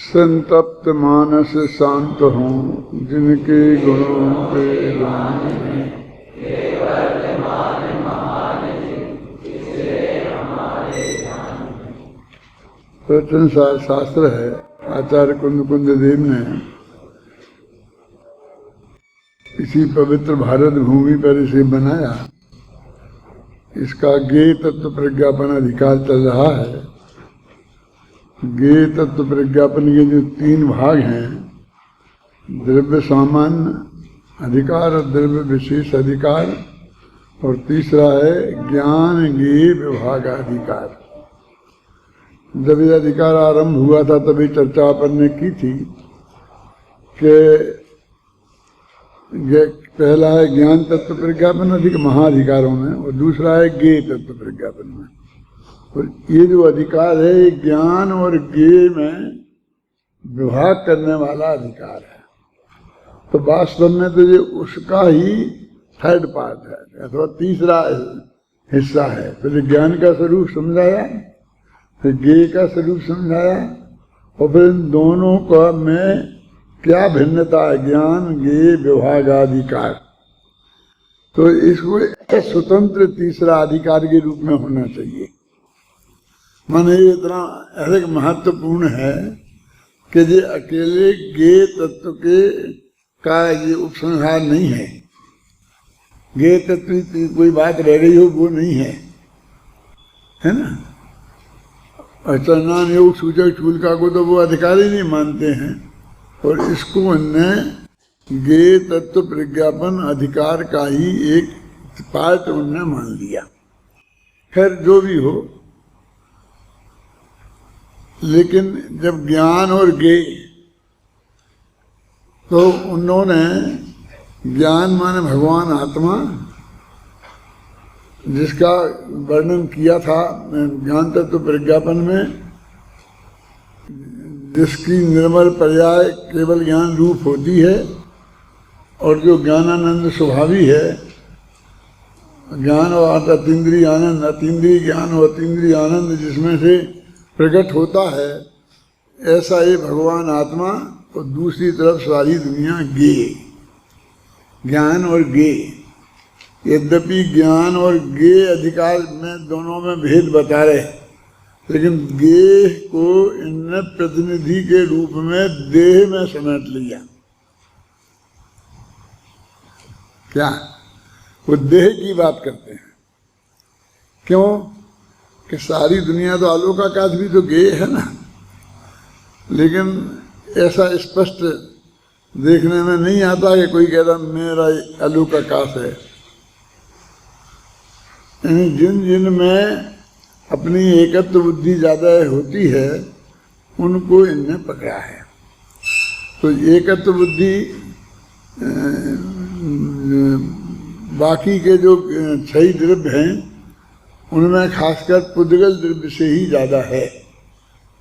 संतप्त मानस शांत हों जिनके गुणों पे गान प्रवचन शास्त्र है। आचार्य कुंद देव ने इसी पवित्र भारत भूमि पर इसे बनाया। इसका ज्ञेय तत्व प्रज्ञापन अधिकार चल रहा है। ज्ञेय तत्व प्रज्ञापन के जो 3 भाग हैं, द्रव्य सामान्य अधिकार और द्रव्य विशेष अधिकार, और तीसरा है ज्ञान ज्ञेय विभागाधिकार। जब यह अधिकार आरंभ हुआ था तभी चर्चा अपन ने की थी कि पहला है ज्ञान तत्व प्रज्ञापन अधिक महाधिकारों में, और दूसरा है ज्ञेय तत्व प्रज्ञापन में। और ये जो अधिकार है ये ज्ञान और ज्ञेय में विभाग करने वाला अधिकार है। तो वास्तव में तो ये उसका ही थर्ड पार्ट है अथवा तीसरा हिस्सा है। पहले ज्ञान का स्वरूप समझाया, फिर ज्ञेय का स्वरूप समझाया, और फिर इन दोनों का में क्या भिन्नता है, ज्ञान ज्ञेय विभागाधिकार। तो इसको स्वतंत्र तीसरा अधिकार के रूप में होना चाहिए। माने ये इतना अधिक महत्वपूर्ण है कि ये अकेले ज्ञेय तत्व के का ये उपसंहार नहीं है। ज्ञेय तत्व की कोई बात रह गई हो वो नहीं है ना। अचरणान योग सूचक चूलिका को तो वो अधिकार ही नहीं मानते हैं, और इसको उनने ज्ञेय तत्व प्रज्ञापन अधिकार का ही एक पार्ट उनने मान लिया। खैर जो भी हो, लेकिन जब ज्ञान और ज्ञेय, तो उन्होंने ज्ञान माने भगवान आत्मा, जिसका वर्णन किया था ज्ञान तत्व प्रज्ञापन में, जिसकी निर्मल पर्याय केवल ज्ञान रूप होती है, और जो ज्ञानानंद स्वभावी है, ज्ञान और अतीन्द्रिय आनंद, अतीन्द्रिय ज्ञान और अतीन्द्रिय आनंद जिसमें से प्रकट होता है, ऐसा ये भगवान आत्मा, और दूसरी तरफ सारी दुनिया ज्ञेय, ज्ञान और ज्ञेय। यद्यपि ज्ञान और ज्ञेय अधिकार में दोनों में भेद बता रहे, लेकिन ज्ञेय को इनने प्रतिनिधि के रूप में देह में समेट लिया। क्या वो देह की बात करते हैं? क्यों कि सारी दुनिया तो आलोकाकाश भी तो ज्ञेय है ना, लेकिन ऐसा स्पष्ट देखने में नहीं आता कि कोई कहता मेरा आलोकाकाश है। जिन जिन में अपनी एकत्व बुद्धि ज़्यादा होती है उनको इनने पकड़ा है। तो एकत्व बुद्धि बाकी के जो 6 द्रव्य हैं उनमें खासकर पुद्गल द्रव्य से ही ज़्यादा है,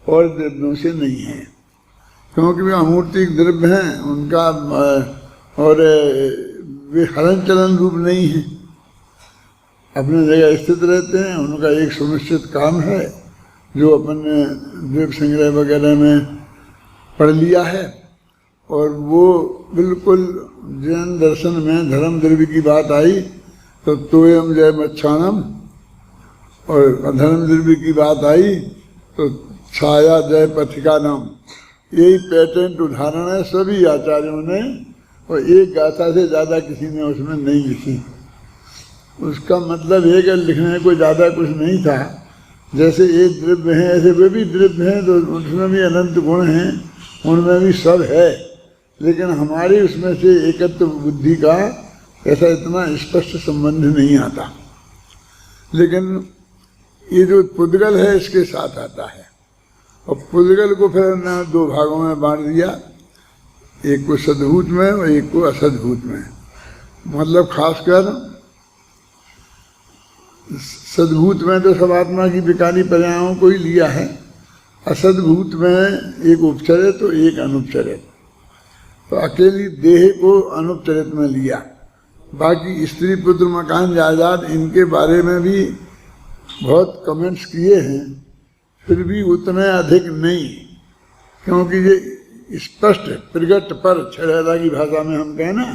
और द्रव्यों से नहीं है, क्योंकि वे अमूर्तिक द्रव्य हैं उनका, और वे हलन चलन रूप नहीं है, अपने जगह स्थित रहते हैं। उनका एक सुनिश्चित काम है जो अपन ने द्रव्य संग्रह वगैरह में पढ़ लिया है, और वो बिल्कुल जैन दर्शन में धर्म द्रव्य की बात आई तो तोयम जय मच्छानम, और अधर्म द्रव्य की बात आई तो छाया जय पथिका नाम। यही पैटेंट उदाहरण है सभी आचार्यों ने, और एक गाथा से ज़्यादा किसी ने उसमें नहीं लिखी। उसका मतलब है कि लिखने में कोई ज़्यादा कुछ नहीं था। जैसे एक द्रव्य हैं ऐसे वे भी द्रव्य हैं, तो उसमें भी अनंत गुण हैं, उनमें भी सब है, लेकिन हमारी उसमें से एकत्व बुद्धि का ऐसा इतना स्पष्ट संबंध नहीं आता। लेकिन ये जो पुद्गल है इसके साथ आता है, और पुद्गल को फिर न 2 भागों में बांट दिया, एक को सद्भूत में और एक को असद्भूत में। मतलब खासकर सद्भूत में तो सब आत्मा की विकारी पर्यायों को ही लिया है, असद्भूत में एक उपचरित तो एक अनुपचरित, तो अकेली देह को अनुपचरित में लिया। बाकी स्त्री पुत्र मकान जायदाद इनके बारे में भी बहुत कमेंट्स किए हैं, फिर भी उतने अधिक नहीं। क्योंकि ये स्पष्ट प्रगट पर, छड़ेला की भाषा में हम कहें ना,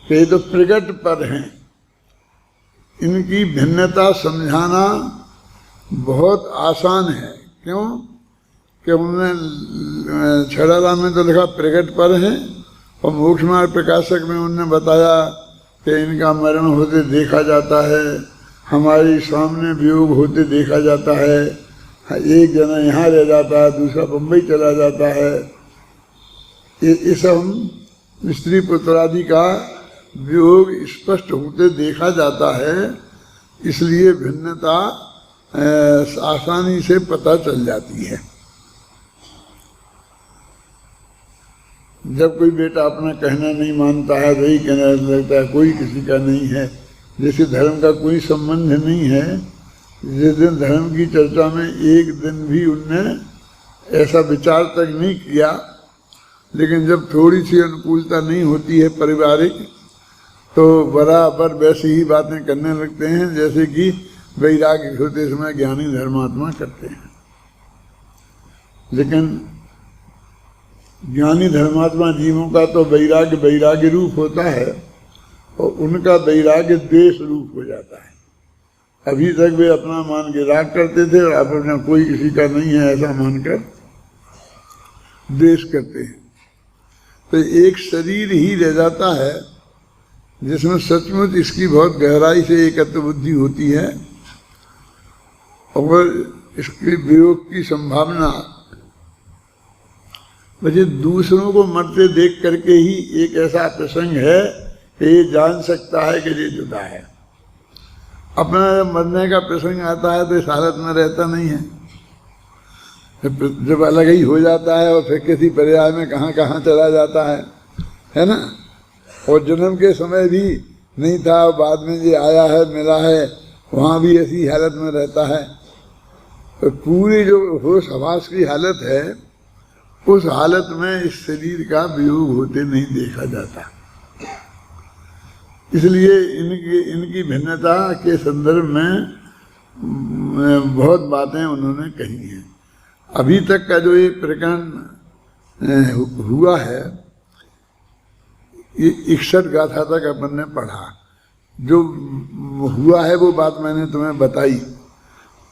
कि ये तो प्रगट पर हैं। इनकी भिन्नता समझाना बहुत आसान है। क्यों कि उन्होंने छड़ेला में तो लिखा प्रगट पर हैं, और मोक्ष मार्ग प्रकाशक में उन्होंने बताया कि इनका मरण होते देखा जाता है, हमारे सामने वियोग होते देखा जाता है, एक जना यहाँ रह जाता है, दूसरा बम्बई चला जाता है। ये सब हम स्त्री पुत्रादि का वियोग स्पष्ट होते देखा जाता है, इसलिए भिन्नता आसानी से पता चल जाती है। जब कोई बेटा अपना कहना नहीं मानता है, वही कहने लगता है कोई किसी का नहीं है, जैसे धर्म का कोई संबंध नहीं है। जिस दिन धर्म की चर्चा में एक दिन भी उनने ऐसा विचार तक नहीं किया, लेकिन जब थोड़ी सी अनुकूलता नहीं होती है पारिवारिक, तो बराबर वैसी ही बातें करने लगते हैं जैसे कि वैराग्य होते समय ज्ञानी धर्मात्मा करते हैं। लेकिन ज्ञानी धर्मात्मा जीवों का तो वैराग्य वैराग्य रूप होता है, और उनका वैराग्य द्वेष रूप हो जाता है। अभी तक वे अपना मान के राग करते थे, और अब अपना कोई किसी का नहीं है ऐसा मानकर द्वेष करते हैं। तो एक शरीर ही रह जाता है जिसमें सचमुच इसकी बहुत गहराई से एकत्व बुद्धि होती है, और इसके वियोग की संभावना वजह दूसरों को मरते देख करके ही एक ऐसा प्रसंग है कि ये जान सकता है कि ये जुदा है। अपना जब मरने का प्रसंग आता है तो इस हालत में रहता नहीं है, जब अलग ही हो जाता है और फिर किसी पर्याय में कहाँ कहाँ चला जाता है ना। और जन्म के समय भी नहीं था, बाद में ये आया है मिला है, वहाँ भी ऐसी हालत में रहता है। तो पूरी जो होश हवास की हालत है, उस हालत में इस शरीर का वियोग होते नहीं देखा जाता। इसलिए इनकी भिन्नता के संदर्भ में बहुत बातें उन्होंने कही हैं। अभी तक का जो ये प्रकरण हुआ है, ये 61 गाथा तक अपन ने पढ़ा। जो हुआ है वो बात मैंने तुम्हें बताई।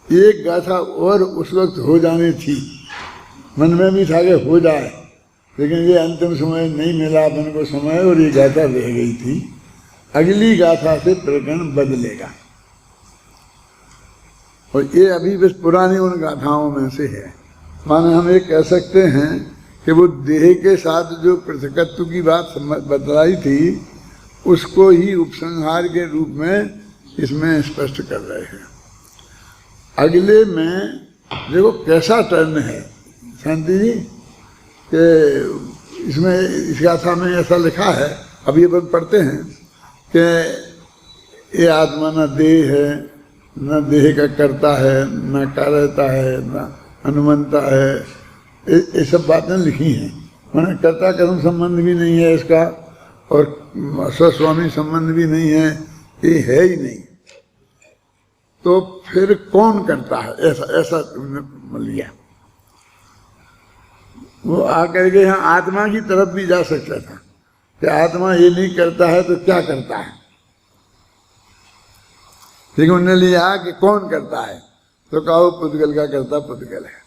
एक गाथा और उस वक्त हो जानी थी, मन में भी था कि हो जाए, लेकिन ये अंतिम समय नहीं मिला अपन को समय, और ये गाथा रह गई थी। अगली गाथा से प्रकरण बदलेगा, और ये अभी बस पुरानी उन गाथाओं में से है। माने हम ये कह सकते हैं कि वो देह के साथ जो पृथकत्व की बात बतलाई थी, उसको ही उपसंहार के रूप में इसमें स्पष्ट कर रहे हैं। अगले में देखो कैसा टर्न है शांति जी, कि इसमें इस गाथा में ऐसा लिखा है, अभी अपन पढ़ते हैं कि ये आत्मा न देह है, न देह का करता है, न कार्यता है, न अनुमंता है। ये सब बातें लिखी हैं। मैंने कर्ता कर्म संबंध भी नहीं है इसका, और स्वस्वामी संबंध भी नहीं है, ये है ही नहीं। तो फिर कौन करता है? ऐसा तुमने लिया। वो आकर के यहाँ आत्मा की तरफ भी जा सकता था कि आत्मा ये नहीं करता है तो क्या करता है, लेकिन उन्होंने लिया कि कौन करता है, तो कहा वो पुद्गल का करता पुद्गल है।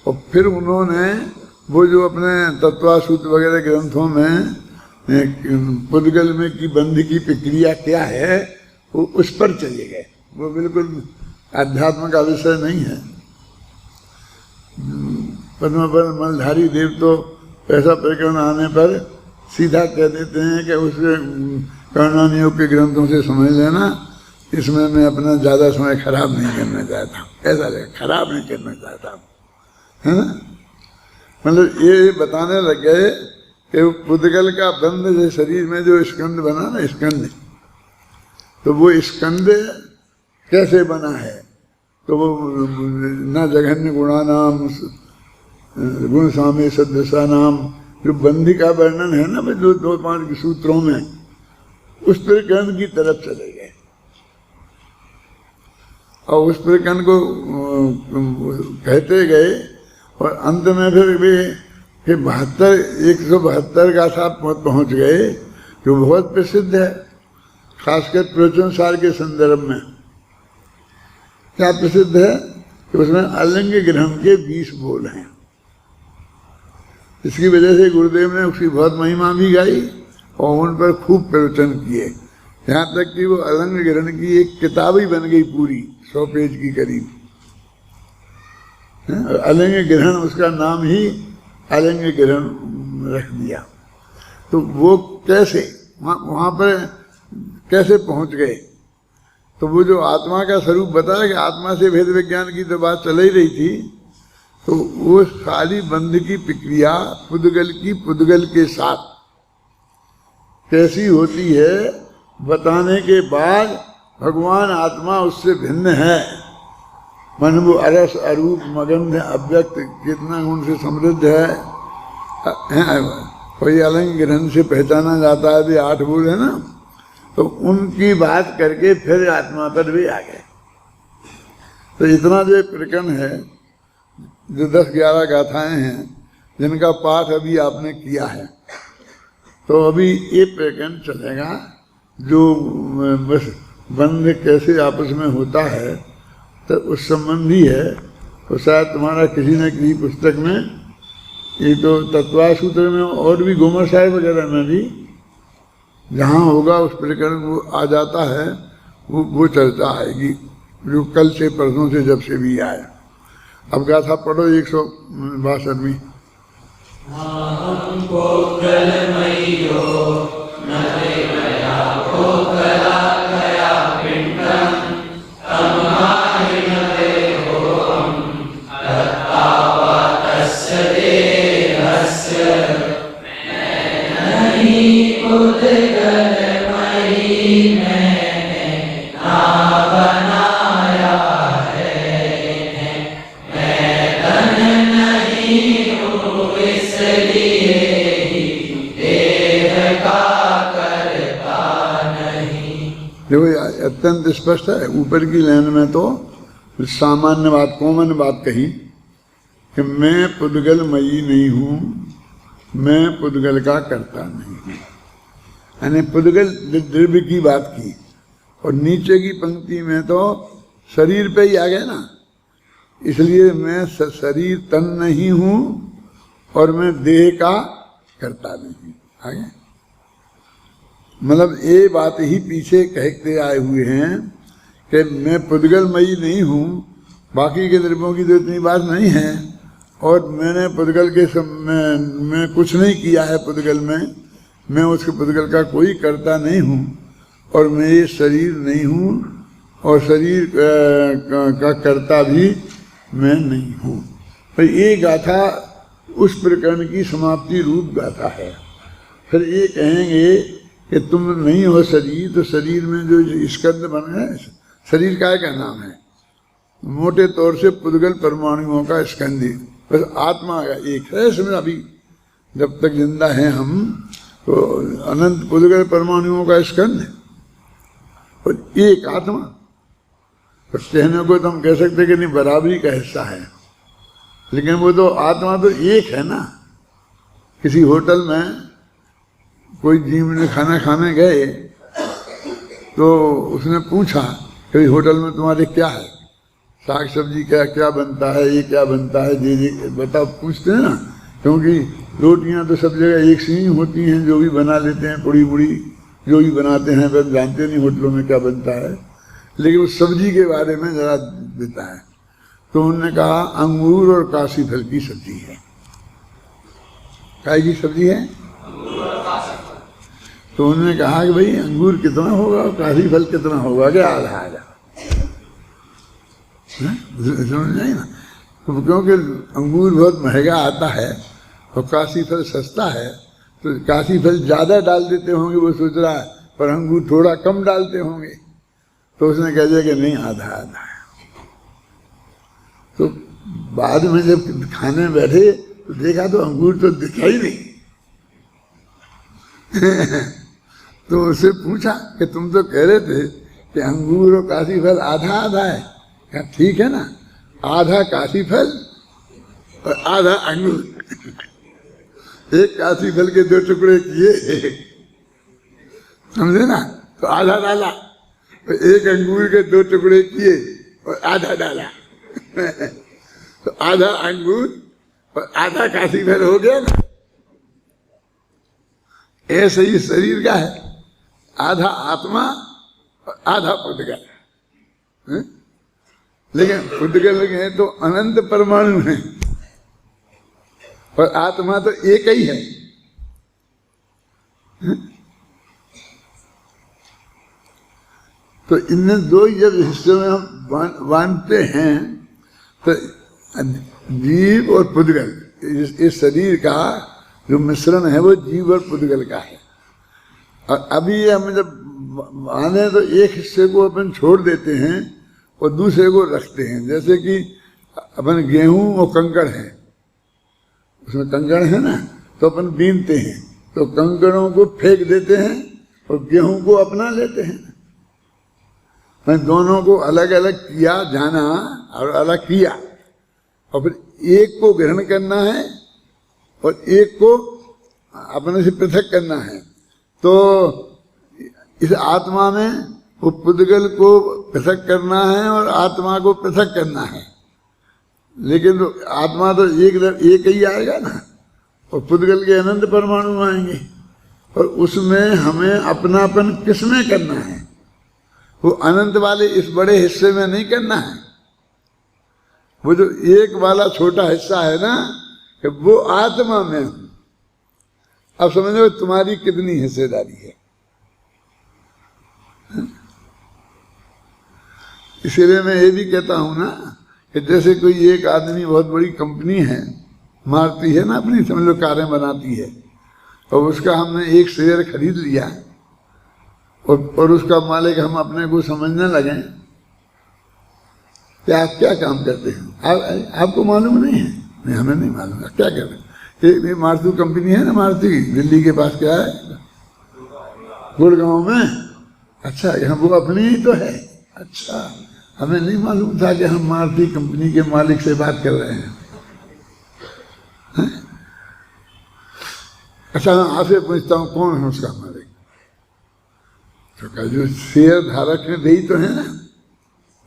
और फिर उन्होंने वो जो अपने तत्वासूत्र वगैरह ग्रंथों में पुद्गल में की बंध की प्रक्रिया क्या है, वो उस पर चले गए। वो बिल्कुल अध्यात्म का विषय नहीं है। पद्मपद मलधारी देव तो ऐसा प्रकरण आने पर सीधा कह देते हैं कि उसके कर्णान योग के ग्रंथों से समझ लेना, इसमें मैं अपना ज़्यादा समय खराब नहीं करना चाहता। ऐसा खराब नहीं करना चाहता, है ना। मतलब ये बताने लग गए कि वो पुद्गल का बंध जो शरीर में जो स्कंद बना ना, स्कंद, तो वो स्कंद कैसे बना है, तो वो न जघन्य गुणा नाम गुण सामे सदृशा नाम, जो बंधी का वर्णन है ना जो 2-5 सूत्रों में, उस प्रकरण की तरफ चले गए। और उस प्रकरण को कहते गए, और अंत में फिर भी 172 गाथा पहुंच गए, जो बहुत प्रसिद्ध है, खासकर प्रवचन सार के संदर्भ में। क्या प्रसिद्ध है कि उसमें अलिंग ग्रहण के 20 बोल हैं। इसकी वजह से गुरुदेव ने उसकी बहुत महिमा भी गाई और उन पर खूब प्रवचन किए, यहाँ तक कि वो अलिंग ग्रहण की एक किताब ही बन गई पूरी 100 पेज की करीब। अलिंग ग्रहण, उसका नाम ही अलिंग ग्रहण रख दिया। तो वो कैसे वहाँ पर कैसे पहुँच गए? तो वो जो आत्मा का स्वरूप बताया कि आत्मा से भेद विज्ञान की तो बात चल ही रही थी, तो वो सारी बंध की प्रक्रिया पुद्गल के साथ कैसी होती है बताने के बाद भगवान आत्मा उससे भिन्न है। मन वो अरस अरूप मगंध अव्यक्त कितना गुण से समृद्ध है। कोई अलिंग ग्रहण से पहचाना जाता है, भी 8 बोल है ना, तो उनकी बात करके फिर आत्मा पर भी आ गए। तो इतना जो प्रकरण है, जो 10-11 गाथाएं हैं जिनका पाठ अभी आपने किया है, तो अभी ये प्रकरण चलेगा जो बस बंध कैसे आपस में होता है, तो उस संबंधी है। तो शायद तुम्हारा किसी न किसी पुस्तक में, ये तो तत्वा सूत्र में और भी गोमर साहिब वगैरह में भी जहाँ होगा उस प्रकरण वो आ जाता है, वो चर्चा आएगी, जो कल से परसों से जब से भी आया। अब गाथा पढ़ो 162वीं। देखो अत्यंत स्पष्ट है। ऊपर की लाइन में तो सामान्य बात, कॉमन बात कही कि मैं पुद्गलमयी नहीं हूँ, मैं पुद्गल का करता नहीं हूँ, यानी पुद्गल द्रव्य की बात की। और नीचे की पंक्ति में तो शरीर पे ही आ गया ना, इसलिए मैं शरीर तन नहीं हूँ और मैं देह का करता नहीं। आगे मतलब ये बात ही पीछे कहते आए हुए हैं कि मैं पुद्गलमयी नहीं हूँ, बाकी के द्रव्यों की तो इतनी बात नहीं है, और मैंने पुद्गल के मैं कुछ नहीं किया है पुद्गल में, मैं उसके पुद्गल का कोई करता नहीं हूँ, और मैं ये शरीर नहीं हूँ और शरीर का करता भी मैं नहीं हूँ। तो ये गाथा उस प्रकरण की समाप्ति रूप गाथा है। फिर ये कहेंगे कि तुम नहीं हो शरीर, तो शरीर में जो स्कंद बना है, शरीर का नाम है मोटे तौर से पुद्गल परमाणुओं का स्कंद, बस आत्मा का एक है। इसमें अभी जब तक जिंदा हैं हम, तो अनंत पुद्गल परमाणुओं का स्कंद है और एक आत्मा। तो कहने को तो हम कह सकते कि नहीं, बराबरी का हिस्सा है, लेकिन वो तो आत्मा तो एक है ना। किसी होटल में कोई जीव ने खाना खाने गए, तो उसने पूछा कि होटल में तुम्हारे क्या है, साग सब्जी क्या बनता है, ये क्या बनता है, जी बताओ, पूछते हैं ना, क्योंकि रोटियां तो सब जगह एक सी ही होती हैं, जो भी बना लेते हैं, पुड़ी बुड़ी जो भी बनाते हैं, बस जानते नहीं होटलों में क्या बनता है। लेकिन उस सब्जी के बारे में जरा देता है, तो उन्होंने कहा अंगूर और काशी फल की सब्जी है। काय की सब्जी है? तो उन्होंने कहा कि भाई अंगूर कितना होगा और काशी फल कितना होगा, क्या आधा आधा, समझ नहीं ना। तो क्योंकि अंगूर बहुत महंगा आता है और काशी फल सस्ता है, तो काशी फल ज़्यादा डाल देते होंगे, वो सोच रहा है, पर अंगूर थोड़ा कम डालते होंगे। तो उसने कह दिया कि नहीं, आधा आधा है। तो बाद में जब खाने बैठे तो देखा तो अंगूर तो दिखाई नहीं। तो उससे पूछा कि तुम तो कह रहे थे कि अंगूर और काशी फल आधा आधा है। कहा ठीक है ना, आधा काशी फल और आधा अंगूर। एक काशी फल के 2 टुकड़े किए, समझे ना, तो आधा डाला। तो एक अंगूर के 2 टुकड़े किए और आधा डाला। तो आधा अंगूर और आधा काशी फल हो गया ना। ऐसे ही शरीर का है, आधा आत्मा और आधा पुद्गल। लेकिन पुद्गल के तो अनंत परमाणु हैं और आत्मा तो एक ही है। तो इन 2 जब हिस्सों में हम बांटते हैं तो जीव और पुद्गल, इस शरीर का जो मिश्रण है वो जीव और पुद्गल का है। और अभी हम जब माने तो एक हिस्से को अपन छोड़ देते हैं और दूसरे को रखते हैं। जैसे कि अपन गेहूं और कंकड़ है, उसमें कंकड़ है ना, तो अपन बीनते हैं तो कंकड़ों को फेंक देते हैं और गेहूं को अपना लेते हैं। मैं दोनों को अलग अलग किया, जाना और अलग किया, और फिर एक को ग्रहण करना है और एक को अपने से पृथक करना है। तो इस आत्मा में वो पुद्गल को पृथक करना है और आत्मा को पृथक करना है। लेकिन तो आत्मा तो एक ही आएगा ना, और पुद्गल के अनंत परमाणु आएंगे, और उसमें हमें अपनापन किसमें करना है? वो अनंत वाले इस बड़े हिस्से में नहीं करना है। वो जो एक वाला छोटा हिस्सा है ना, कि वो आत्मा में हूं। अब समझो तुम्हारी कितनी हिस्सेदारी है। इसीलिए मैं ये भी कहता हूं ना कि जैसे कोई एक आदमी बहुत बड़ी कंपनी है, मारती है ना अपनी, समझ लो कारें बनाती है, और उसका हमने एक शेयर खरीद लिया और उसका मालिक हम अपने को समझने लगे कि आप क्या काम करते हैं, आपको मालूम नहीं है? नहीं, हमें नहीं मालूम। क्या कर रहे हैं? ये मारुति कंपनी है ना, मारुति दिल्ली के पास, क्या है, गुड़गांव में। अच्छा, यहाँ वो अपनी ही तो है। अच्छा, हमें नहीं मालूम था कि हम मारुति कंपनी के मालिक से बात कर रहे हैं। अच्छा, मैं आपसे पूछता हूँ, कौन है उसका मालिक? तो कहा, जो शेयर धारक है वही तो है ना,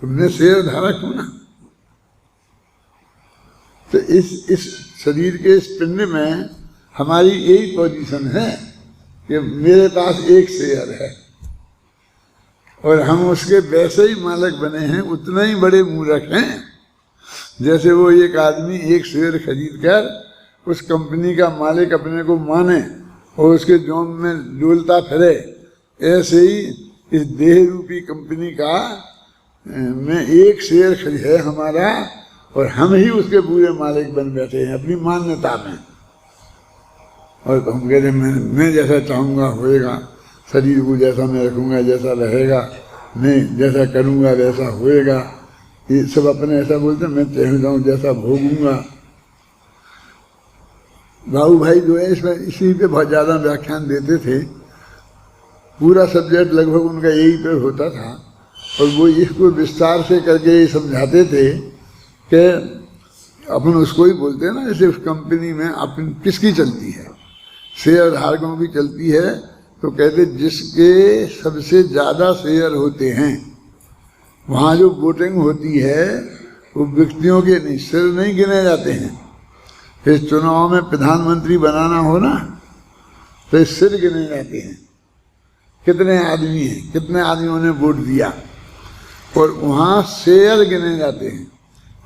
तुमने शेयर धारक हो ना। तो इस शरीर के इस पिंड में हमारी यही पोजीशन है कि मेरे पास एक शेयर है और हम उसके वैसे ही मालिक बने हैं, उतना ही बड़े मूर्ख हैं जैसे वो एक आदमी एक शेयर खरीद कर उस कंपनी का मालिक अपने को माने और उसके जोम में डोलता फिरे। ऐसे ही इस देह रूपी कंपनी का में एक शेयर खरीद है हमारा, और हम ही उसके पूरे मालिक बन बैठे हैं अपनी मान्यता में। और हम कह रहे मैं जैसा चाहूँगा होएगा, शरीर को जैसा मैं रखूँगा जैसा रहेगा, मैं जैसा करूँगा वैसा होएगा। ये सब अपने ऐसा बोलते हैं, मैं चाहता हूँ जैसा भोगूंगा। बाबू भाई जो है इसमें इसी पे बहुत ज़्यादा व्याख्यान देते थे। पूरा सब्जेक्ट लगभग उनका यही पे होता था, और वो इसको विस्तार से करके समझाते थे कि अपन उसको ही बोलते हैं ना, जैसे उस कंपनी में अपन किसकी चलती है, शेयर धारकों की चलती है। तो कहते जिसके सबसे ज़्यादा शेयर होते हैं वहाँ जो वोटिंग होती है वो व्यक्तियों के नहीं, सिर नहीं गिने जाते हैं। फिर चुनाव में प्रधानमंत्री बनाना हो ना तो सिर गिने जाते हैं, कितने आदमी हैं, कितने आदमियों ने वोट दिया, और वहाँ शेयर गिने जाते हैं।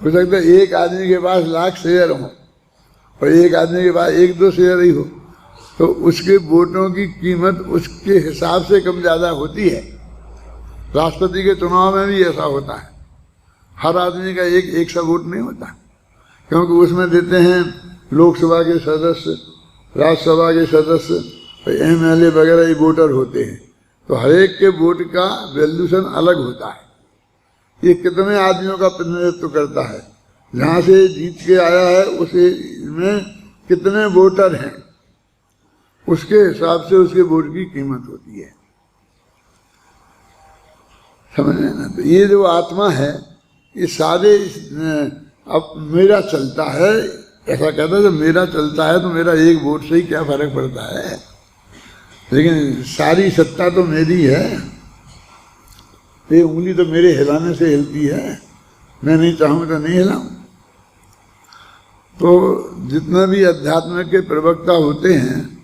हो सकता है एक आदमी के पास लाख शेयर हो और एक आदमी के पास 1-2 शेयर ही हो, तो उसके वोटों की कीमत उसके हिसाब से कम ज़्यादा होती है। राष्ट्रपति के चुनाव में भी ऐसा होता है, हर आदमी का एक सा वोट नहीं होता, क्योंकि उसमें देते हैं लोकसभा के सदस्य, राज्यसभा के सदस्य, MLA वगैरह ये वोटर होते हैं। तो हर एक के वोट का वैल्यूशन अलग होता है। ये कितने आदमियों का प्रतिनिधित्व करता है, जहाँ से जीत के आया है उसे में कितने वोटर हैं, उसके हिसाब से उसके वोट की कीमत होती है। समझ रहे ना? तो ये जो आत्मा है ये सारे अब मेरा चलता है, ऐसा कहता जब मेरा चलता है तो मेरा एक वोट से ही क्या फर्क पड़ता है, लेकिन सारी सत्ता तो मेरी है, ये उंगली तो मेरे हिलाने से हिलती है, मैं नहीं चाहूँ तो नहीं हिलाऊं। तो जितना भी अध्यात्म के प्रवक्ता होते हैं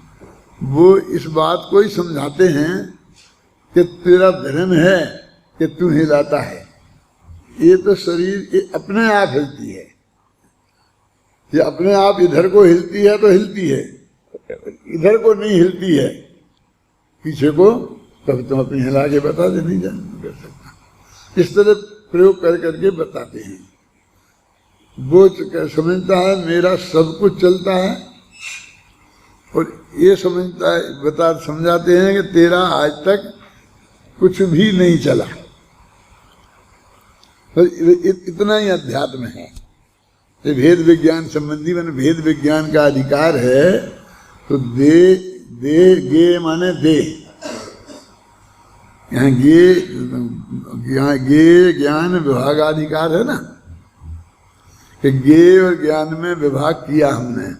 वो इस बात को ही समझाते हैं कि तेरा भ्रम है कि तू हिलाता है, ये तो शरीर ये अपने आप हिलती है, ये अपने आप इधर को हिलती है तो हिलती है, इधर को नहीं हिलती है, पीछे को कभी तुम अपनी हिला के बता दे, नहीं जान कर सकता। इस तरह प्रयोग कर करके बताते हैं। वो समझता है मेरा सब कुछ चलता है, और ये समझता है समझाते हैं कि तेरा आज तक कुछ भी नहीं चला। तो इतना ही अध्यात्म है। ये भेद विज्ञान संबंधी मैंने भेद विज्ञान का अधिकार है। तो दे गे माने दे, यहाँ गे ज्ञान विभागाधिकार है ना, कि गे और ज्ञान में विभाग किया हमने।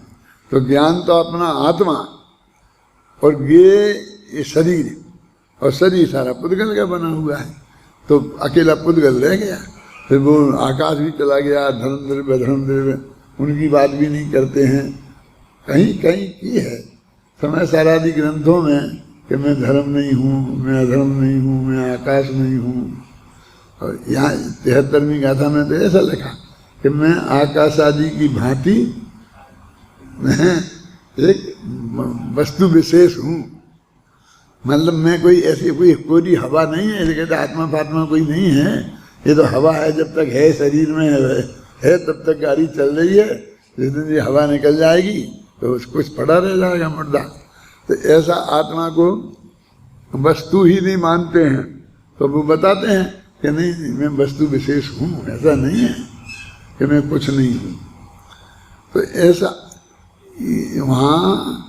तो ज्ञान तो अपना आत्मा और गे ये शरीर, और शरीर सारा पुद्गल का बना हुआ है। तो अकेला पुद्गल रह गया, फिर वो आकाश भी चला गया, धर्म द्रव्य अधर्म द्रव्य उनकी बात भी नहीं करते हैं। कहीं कहीं की है समय सारादि ग्रंथों में कि मैं धर्म नहीं हूँ, मैं अधर्म नहीं हूँ, मैं आकाश नहीं हूँ। और यहाँ 73वीं गाथा में तो ऐसा लिखा कि मैं आकाश आदि की भांति एक वस्तु विशेष हूँ। मतलब मैं कोई ऐसी कोई हवा नहीं है, ये कहते आत्मा फात्मा कोई नहीं है, ये तो हवा है, जब तक है शरीर में है तब तक गाड़ी चल रही है, जिस दिन ये हवा निकल जाएगी तो कुछ पड़ा रह जाएगा मुर्दा। तो ऐसा आत्मा को वस्तु ही नहीं मानते हैं, तो वो बताते हैं कि नहीं मैं वस्तु विशेष हूँ, ऐसा नहीं है कि मैं कुछ नहीं हूँ। तो ऐसा वहाँ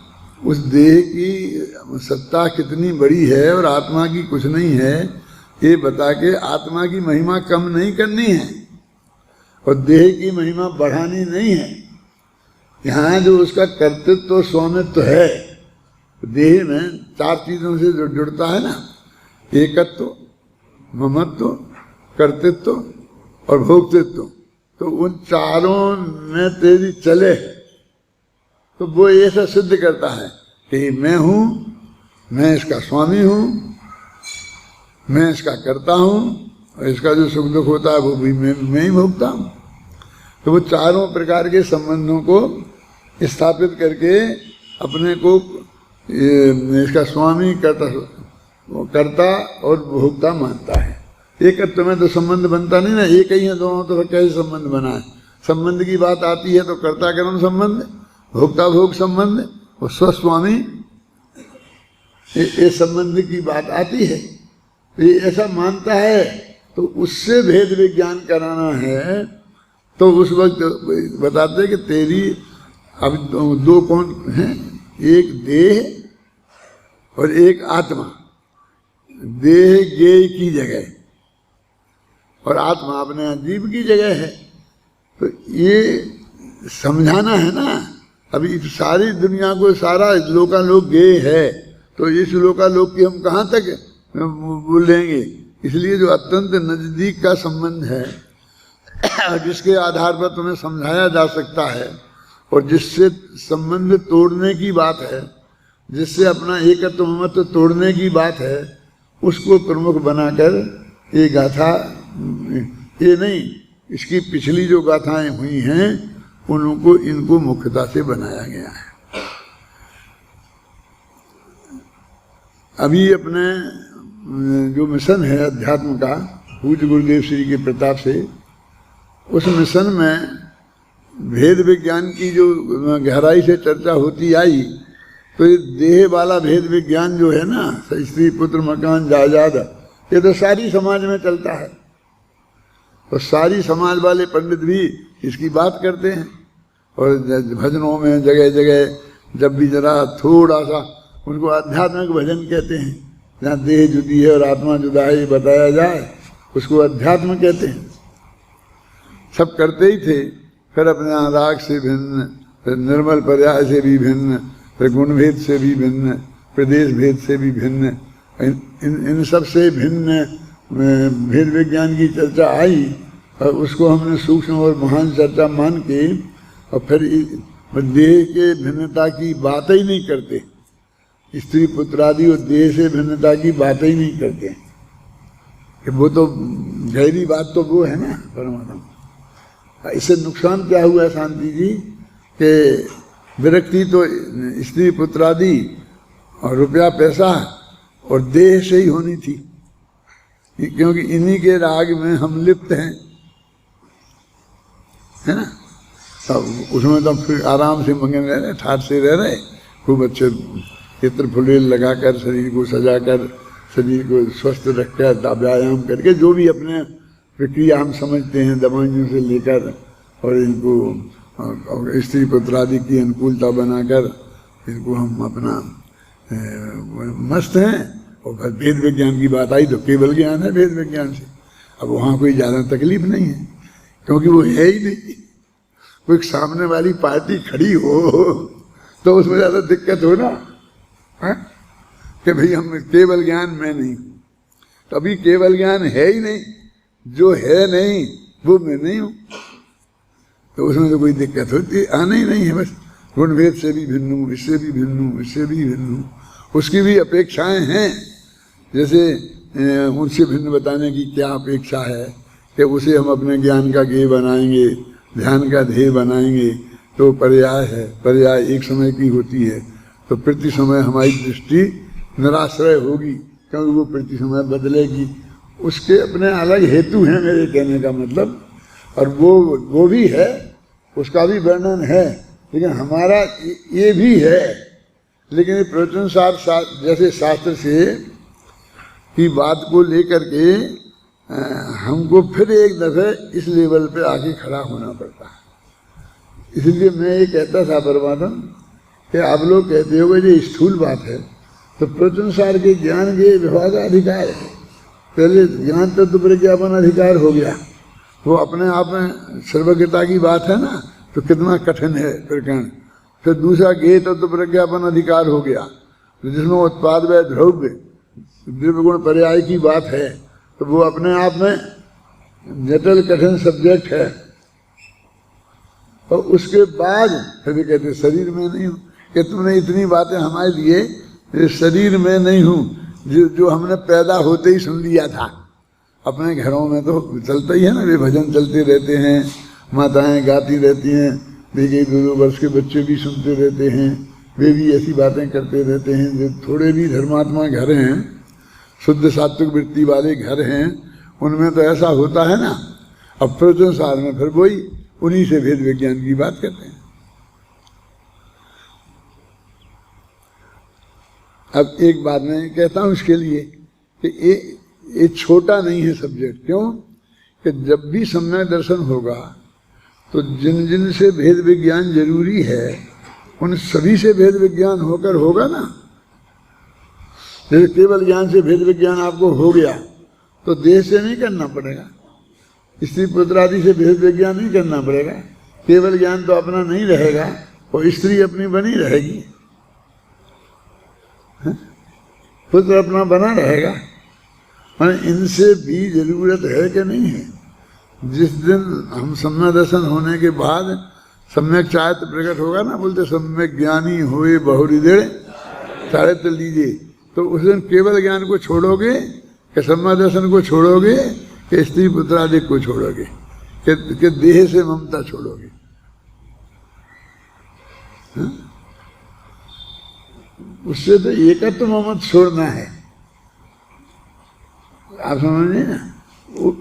उस देह की सत्ता कितनी बड़ी है और आत्मा की कुछ नहीं है, ये बता के आत्मा की महिमा कम नहीं करनी है और देह की महिमा बढ़ानी नहीं है। यहाँ जो उसका कर्तृत्व तो स्वामित्व है, देह में 4 चीजों से जो जुड़ता है ना, एकत्व, ममत्व, कर्तृत्व और भोक्तृत्व, तो उन चारों में तेरी चले तो वो ऐसा सिद्ध करता है कि मैं हूँ, मैं इसका स्वामी हूँ, मैं इसका करता हूँ, और इसका जो सुख दुख होता है वो भी मैं ही भोगता हूँ। तो वो चारों प्रकार के संबंधों को स्थापित करके अपने को इसका स्वामी करता और भोक्ता मानता है। एकत्व में तो संबंध बनता नहीं ना, एक ही है दोनों, तो कैसे संबंध बना है। संबंध की बात आती है तो कर्ता कर्म संबंध, भोक्ता भोग संबंध और स्वस्वामी ये संबंध की बात आती है। ये ऐसा मानता है तो उससे भेद विज्ञान कराना है। तो उस वक्त बताते कि तेरी अब 2 कौन हैं, एक देह और एक आत्मा। देह गेय की जगह और आत्मा अपने जीव की जगह है। तो ये समझाना है ना। अभी सारी दुनिया को सारा लोकालोक गेय है, तो इस लोकालोक की हम कहाँ तक बोलेंगे। इसलिए जो अत्यंत नजदीक का संबंध है, जिसके आधार पर तुम्हें समझाया जा सकता है और जिससे संबंध तोड़ने की बात है, जिससे अपना एकत्व ममत्व तोड़ने की बात है, उसको प्रमुख बनाकर ये गाथा, ये नहीं इसकी पिछली जो गाथाएं हुई हैं उनको इनको मुख्यता से बनाया गया है। अभी अपने जो मिशन है अध्यात्म का पूज्य गुरुदेव श्री के प्रताप से, उस मिशन में भेद विज्ञान की जो गहराई से चर्चा होती आई, तो ये देह वाला भेद विज्ञान जो है ना, स्त्री पुत्र मकान जायदाद, ये तो सारी समाज में चलता है। और सारी समाज वाले पंडित भी इसकी बात करते हैं और भजनों में जगह जगह जब भी जरा थोड़ा सा उनको आध्यात्मिक भजन कहते हैं, जहाँ देह जुदी है और आत्मा जुदा है ये बताया जाए, उसको अध्यात्म कहते हैं। सब करते ही थे, फिर अपने राग से भिन्न फिर निर्मल पर्याय से भी भिन्न, फिर गुण भेद से भी भिन्न, प्रदेश भेद से भी भिन्न, इन सब से भिन्न भेद विज्ञान की चर्चा आई और उसको हमने सूक्ष्म और महान चर्चा मान के और फिर देह के भिन्नता की बात ही नहीं करते, स्त्री पुत्र आदि और देह से भिन्नता की बात ही नहीं करते कि वो तो गहरी बात तो वो है ना परमात्मा। इससे नुकसान क्या हुआ शांति जी कि विरक्ति तो स्त्री पुत्र आदि और रुपया पैसा और देह से ही होनी थी, क्योंकि इन्हीं के राग में हम लिप्त हैं, है ना। तब उसमें तो फिर आराम से मगन रह रहे, ठाट से रह रहे, खूब अच्छे चित्र फुलेल लगाकर शरीर को सजाकर, शरीर को स्वस्थ रखकर, व्यायाम करके, जो भी अपने प्रक्रिया हम समझते हैं दवाइयों से लेकर और इनको स्त्री पुत्र आदि की अनुकूलता बनाकर इनको हम अपना मस्त हैं। और फिर वेद विज्ञान की बात आई तो केवल ज्ञान है वेद विज्ञान से। अब वहाँ कोई ज़्यादा तकलीफ नहीं है क्योंकि वो है ही नहीं। कोई सामने वाली पार्टी खड़ी हो तो उसमें ज़्यादा दिक्कत हो ना, कि भाई हम केवल ज्ञान में नहीं, तो अभी केवल ज्ञान है ही नहीं, जो है नहीं वो मैं नहीं हूँ, तो उसमें तो कोई दिक्कत होती आना ही नहीं है। बस गुण भेद से भी भिन्न हूँ, इससे भी भिन्न हूँ, इससे भी भिन्न हूँ, उसकी भी अपेक्षाएं हैं। जैसे उनसे भिन्न बताने की क्या अपेक्षा है कि उसे हम अपने ज्ञान का ध्येय बनाएंगे, ध्यान का ध्येय बनाएंगे, तो पर्याय है, पर्याय एक समय की होती है, तो प्रति समय हमारी दृष्टि निराश्रय होगी क्योंकि वो प्रति समय बदलेगी। उसके अपने अलग हेतु हैं मेरे कहने का मतलब, और वो भी है, उसका भी वर्णन है, लेकिन हमारा ये भी है। लेकिन प्रवचन जैसे शास्त्र से की बात को लेकर के हमको फिर एक दफे इस लेवल पे आके खड़ा होना पड़ता है। इसलिए मैं ये कहता था परमात्मा कि आप लोग कहते हो कि ये स्थूल बात है, तो प्रवचन सार के ज्ञान के विभाग का अधिकार है। पहले ज्ञान तत्व प्रज्ञापन अधिकार हो गया, वो अपने आप में सर्वज्ञता की बात है ना, तो कितना कठिन है प्रकरण। फिर दूसरा ज्ञेय तत्व प्रज्ञापन अधिकार हो गया, जिसमें उत्पाद व द्रव्य द्रव्य गुण पर्याय की बात है, तो वो अपने आप में जटिल कठिन सब्जेक्ट है। और उसके बाद फिर कहते शरीर में नहीं हूँ, कि तुमने इतनी बातें हमारे लिए शरीर में नहीं हूँ जो हमने पैदा होते ही सुन लिया था। अपने घरों में तो चलता ही है ना, वे भजन चलते रहते हैं, माताएं गाती रहती हैं, देखिए 2-2 वर्ष के बच्चे भी सुनते रहते हैं, वे भी ऐसी बातें करते रहते हैं। जो थोड़े भी धर्मात्मा घर हैं, शुद्ध सात्विक वृत्ति वाले घर हैं, उनमें तो ऐसा होता है ना। अब प्रवचन सार में फिर वही उन्हीं से भेद विज्ञान की बात करते हैं। अब एक बात मैं कहता हूँ इसके लिए कि ये छोटा नहीं है सब्जेक्ट। क्यों कि जब भी सम्यक दर्शन होगा तो जिन जिन से भेद विज्ञान जरूरी है उन सभी से भेद विज्ञान होकर होगा ना। जैसे केवल ज्ञान से भेद विज्ञान आपको हो गया तो देह से नहीं करना पड़ेगा, स्त्री पुत्र आदि से भेद विज्ञान नहीं करना पड़ेगा। केवल ज्ञान तो अपना नहीं रहेगा और स्त्री अपनी बनी रहेगी, पुत्र अपना बना रहेगा। इनसे भी जरूरत है कि नहीं है। जिस दिन हम सम्यक दर्शन होने के बाद सम्यक चारित्र प्रकट होगा ना, बोलते सम्यक ज्ञानी हुए बहुहृदय चारित्र लीजिए, तो उस दिन केवल ज्ञान को छोड़ोगे कि सम्यक दर्शन को छोड़ोगे कि स्त्री पुत्र आदि को छोड़ोगे कि देह से ममता छोड़ोगे। उससे तो एकत्व ममत छोड़ना है, आप समझिए ना।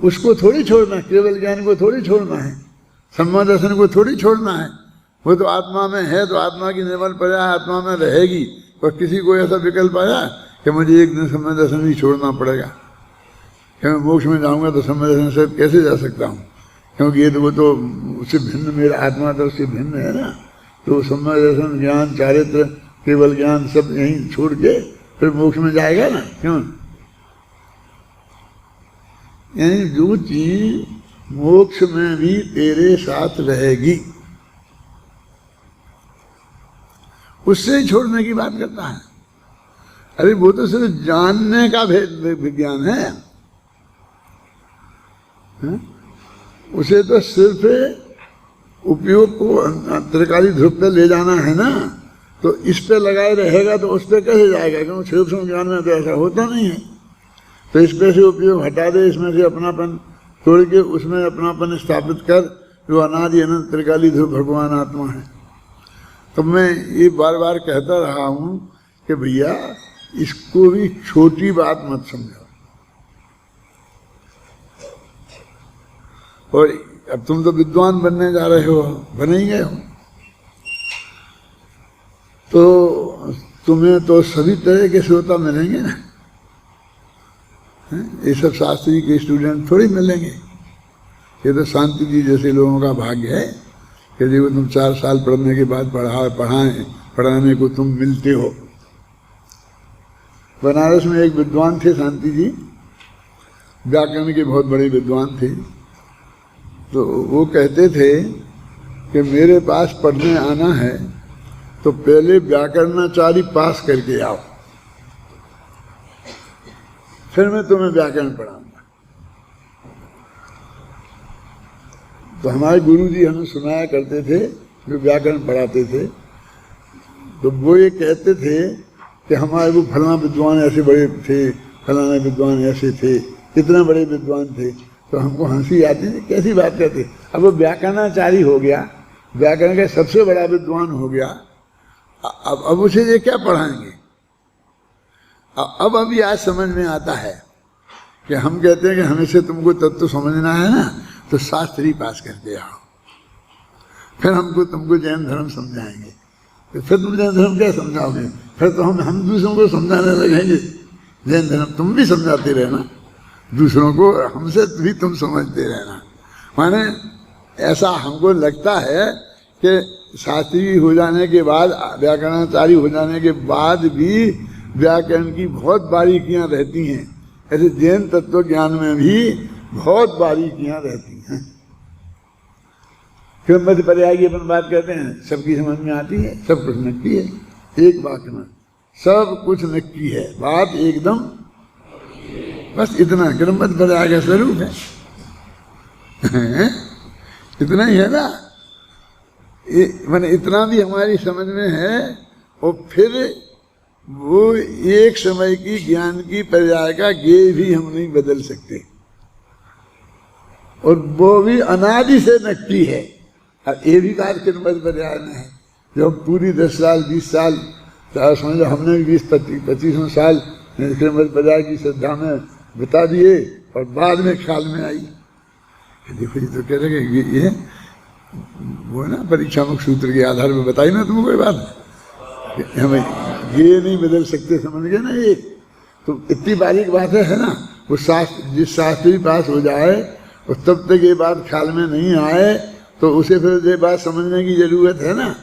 उसको थोड़ी छोड़ना, केवल ज्ञान को थोड़ी छोड़ना है, सम्यक दर्शन को थोड़ी छोड़ना है। वो तो आत्मा में है, तो आत्मा की निर्मल पर्याय आत्मा में रहेगी। और किसी को ऐसा विकल्प आया कि मुझे एक दिन सम्यक दर्शन ही छोड़ना पड़ेगा, कि मैं मोक्ष में जाऊंगा तो सम्यक दर्शन से कैसे जा सकता हूँ, क्योंकि ये तो वो तो उससे भिन्न, मेरा आत्मा तो उससे भिन्न है ना। तो सम्यक दर्शन ज्ञान चारित्र केवल ज्ञान सब यहीं छोड़ के फिर मोक्ष में जाएगा ना। क्यों? यानी जो चीज मोक्ष में भी तेरे साथ रहेगी उससे ही छोड़ने की बात करता है। अरे वो तो सिर्फ जानने का विज्ञान है, उसे तो सिर्फ उपयोग को त्रिकाली ध्रुव पे ले जाना है ना, तो इस पे लगाए रहेगा तो उस पे कैसे जाएगा, क्योंकि सूक्ष्म ज्ञान में तो ऐसा होता नहीं है। तो इस पे से उपयोग हटा दे, इसमें से अपनापन तोड़ के उसमें अपनापन स्थापित कर, जो अनादि अनंत त्रिकाली ध्रुव भगवान आत्मा है। तो मैं ये बार बार कहता रहा हूँ कि भैया इसको भी छोटी बात मत समझो। और अब तुम तो विद्वान बनने जा रहे हो, बने ही गए हो, तो तुम्हें तो सभी तरह के श्रोता मिलेंगे ना। ये सब शास्त्री के स्टूडेंट थोड़ी मिलेंगे। ये तो शांति जी जैसे लोगों का भाग्य है कि देखो तुम 4 साल पढ़ने के बाद पढ़ाने को तुम मिलते हो। बनारस में एक विद्वान थे शांति जी, व्याकरण के बहुत बड़े विद्वान थे। तो वो कहते थे कि मेरे पास पढ़ने आना है तो पहले व्याकरणाचार्य पास करके आओ, फिर मैं तुम्हें व्याकरण पढ़ाऊंगा। तो हमारे गुरु जी हमें सुनाया करते थे, जो व्याकरण पढ़ाते थे, तो वो ये कहते थे कि हमारे वो फलाना विद्वान ऐसे बड़े थे, फलाना विद्वान ऐसे थे, कितने बड़े विद्वान थे। तो हमको हंसी आती थी, कैसी बात करते। अब वो व्याकरणाचार्य हो गया, व्याकरण का सबसे बड़ा विद्वान हो गया, अब उसे ये क्या पढ़ाएंगे। अब अभी आज समझ में आता है कि हम कहते हैं कि हमेशा तुमको तत्व समझना है ना, तो शास्त्री पास करके आओ, फिर हमको तुमको जैन धर्म समझाएंगे। तो फिर तुम जैन धर्म क्या समझाओगे, फिर तो हम दूसरों को समझाने लगेंगे जैन धर्म। तुम भी समझाते रहना दूसरों को, हमसे भी तुम समझते रहना। माने ऐसा हमको लगता है कि शास्त्री हो जाने के बाद, व्याकरणाचार्य हो जाने के बाद भी व्याकरण की बहुत बारीकियां रहती हैं। ऐसे जैन तत्व ज्ञान में भी बहुत बारीकियां रहती हैं। फिर मध्य पर्याय की अपन बात कहते हैं, सबकी समझ में आती है, सब कुछ नक्की है, एक वाक्य में सब कुछ नक्की है, बात एकदम बस इतना। मध्य पर्याय का स्वरूप है इतना ही है ना, मैंने इतना भी हमारी समझ में है। और फिर वो एक समय की ज्ञान की पर्याय का गे भी हम नहीं बदल सकते, और वो भी अनादि से नक्की है। अब ये भी बात किरमत पर्याय में है, जो पूरी 10 साल 20 साल समझ लो, हमने भी 20-25 साल किरमत पर्याय की श्रद्धा में बिता दिए, और बाद में ख्याल में आई देखो ये तो कह रहे ये वो ना परीक्षामुख सूत्र के आधार पर बताई ना तुमको कोई बात, हमें ये नहीं बदल सकते, समझ गए ना। ये तो इतनी बारीक बात है ना। वो जिस शास्त्री पास हो जाए और तब तक ये बात ख्याल में नहीं आए, तो उसे फिर ये बात समझने की जरूरत है ना।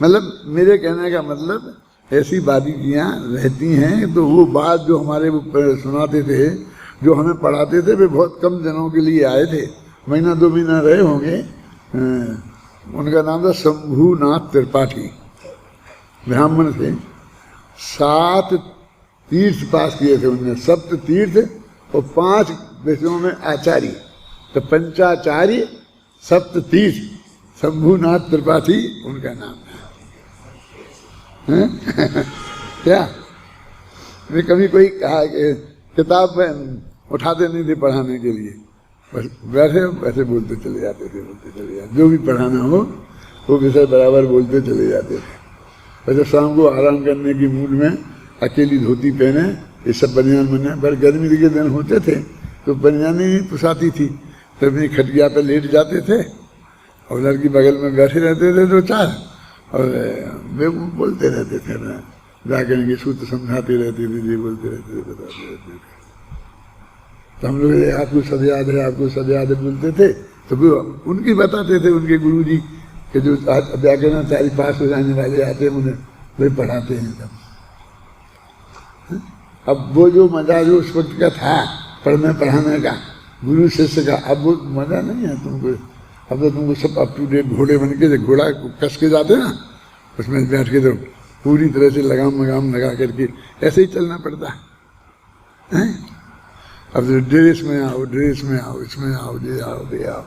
मतलब मेरे कहने का मतलब ऐसी बारीकियां रहती हैं। तो वो बात जो हमारे सुनाते थे, जो हमें पढ़ाते थे, वे बहुत कम दिनों के लिए आए थे, महीना 2 महीना रहे होंगे। उनका नाम था शंभूनाथ त्रिपाठी, ब्राह्मण थे। 7 तीर्थ पास किए थे उनने, 7 तीर्थ और 5 विषयों में आचार्य, तो पंचाचार्य 7 तीर्थ, शंभूनाथ त्रिपाठी उनका नाम है। क्या वे कभी कोई कहा कि किताब में उठाते नहीं थे पढ़ाने के लिए, बस बैठे वैसे बोलते चले जाते थे, जो भी पढ़ाना हो वो विषय बराबर बोलते चले जाते थे। वैसे शाम को आराम करने की मूड में अकेली धोती पहने, ये सब बनियान बने, पर गर्मी के दिन होते थे तो बनियान ही पुसाती थी, तो अपनी खटिया पर लेट जाते थे और लड़की बगल में बैठे रहते थे 2-4, और वे बोलते रहते थे, व्याकरण के सूत्र समझाते रहते थे, ये बोलते रहते थे, बताते रहते थे। तो हम लोग आपको सब याद है, आपको सब याद है बोलते थे, तो वो उनकी बताते थे, उनके गुरु जी के जो व्याकरणाचार्य पास हो जाने वाले आते हैं उन्हें वे पढ़ाते हैं सब। अब वो जो मजा जो उस वक्त का था पढ़ने पढ़ाने का, गुरु शिष्य का अब वो मजा नहीं है तुमको। अब तो तुमको सब अप टू डेट घोड़े बन के, घोड़ा कस के जाते ना, उसमें बैठ के तो पूरी तरह से लगाम लगाम लगा करके ऐसे ही चलना पड़ता है। अब तो ड्रेस में आओ, ड्रेस में आओ, इसमें आओ, दे आओ, दे आओ।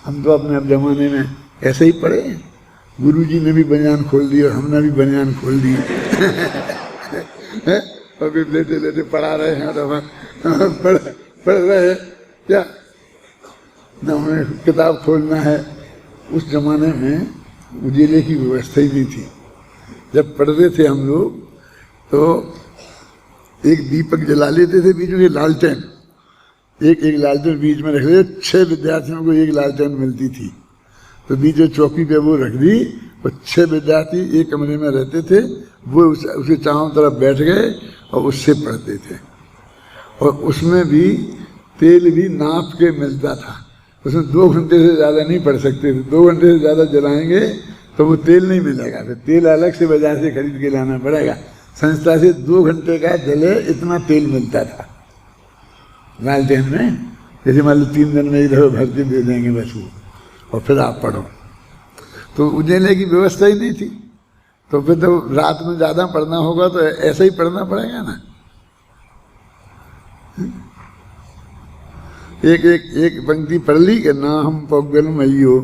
हम तो अपने अब जमाने में ऐसे ही पढ़े, गुरु जी ने भी बनियान खोल दी और हमने भी बनियान खोल दी और भी लेटे लेटे पढ़ा रहे हैं, तो पढ़ रहे हैं क्या न, हमें किताब खोलना है। उस जमाने में उजिले की व्यवस्था ही नहीं थी। जब पढ़ते थे हम लोग तो एक दीपक जला लेते थे, बीच में लालटेन, एक लालटेन बीच में रख लेते, 6 विद्यार्थियों को एक लालटेन मिलती थी, तो बीच में चौकी पे वो रख दी और 6 विद्यार्थी एक कमरे में रहते थे, वो उसे चारों तरफ बैठ गए और उससे पढ़ते थे। और उसमें भी तेल भी नाप के मिलता था, उसमें 2 घंटे से ज़्यादा नहीं पढ़ सकते थे। 2 घंटे से ज़्यादा जलाएंगे तो वो तेल नहीं मिलेगा, फिर तेल अलग से बाजार से खरीद के लाना पड़ेगा। संस्था से 2 घंटे का जले इतना तेल मिलता था लालटेन में। जैसे मान लो 3 दिन में एक दफा भर के दे देंगे बस वो, और फिर आप पढ़ो। तो उजाले की व्यवस्था ही नहीं थी, तो फिर तो रात में ज़्यादा पढ़ना होगा तो ऐसा ही पढ़ना पड़ेगा ना। एक पंक्ति पढ़ ली कि ना हम पौगल मयो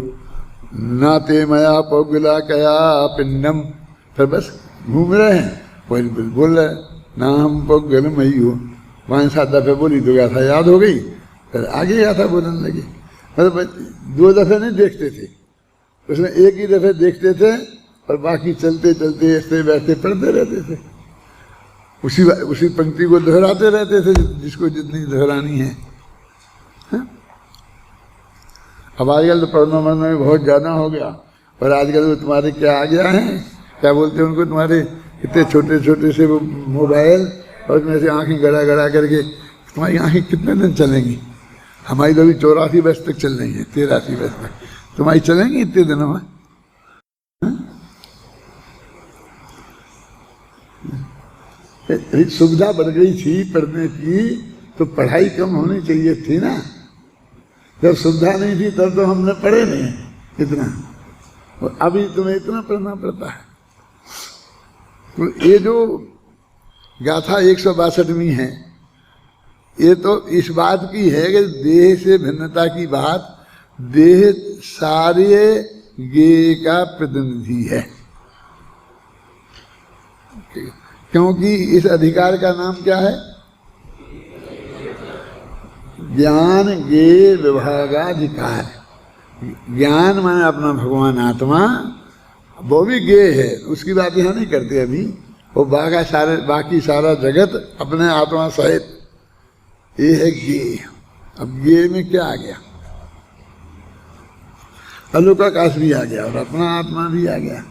ना ते मया पौगला कया पिंडम, फिर बस घूम रहे हैं, कोई बोल रहे ना हम पौगल मयो, 5-7 दफे बोली तो गाथा याद हो गई, फिर आगे गाथा बोलने लगी। मतलब 2 दफे नहीं देखते थे, उसमें एक ही दफे देखते थे और बाकी चलते चलते ऐसे बैठते पढ़ते रहते थे। उसी पंक्ति को दोहराते रहते थे जिसको जितनी दोहरानी है। अब आजकल तो पढ़ना मरना भी बहुत ज़्यादा हो गया, और आजकल तो तुम्हारे क्या आ गया है, क्या बोलते हैं उनको, तुम्हारे इतने छोटे छोटे से वो मोबाइल, और उसमें से आँखें गड़ा गड़ा करके तुम्हारी आँखें कितने दिन चलेंगी। हमारी तो अभी 84 वर्ष तक चल रही है, 83 वर्ष तक, तुम्हारी चलेंगी इतने दिनों में। सुविधा बढ़ गई थी पढ़ने की, तो पढ़ाई कम होनी चाहिए थी ना। जब सुविधा नहीं थी तब तो हमने पढ़े नहीं इतना, और अभी तुम्हें इतना पढ़ना पड़ता है। तो ये जो गाथा 162वीं है, ये तो इस बात की है कि देह से भिन्नता की बात, देह सारे गे का प्रतिनिधि है, क्योंकि इस अधिकार का नाम क्या है, ज्ञान गे विभागाधिकार। ज्ञान माने अपना भगवान आत्मा, वो भी गे है, उसकी बात यहाँ नहीं करते अभी। वो बाकी सारा जगत अपने आत्मा सहित, ये है गे। अब गे में क्या आ गया, अलोकाकाश भी आ गया और अपना आत्मा भी आ गया।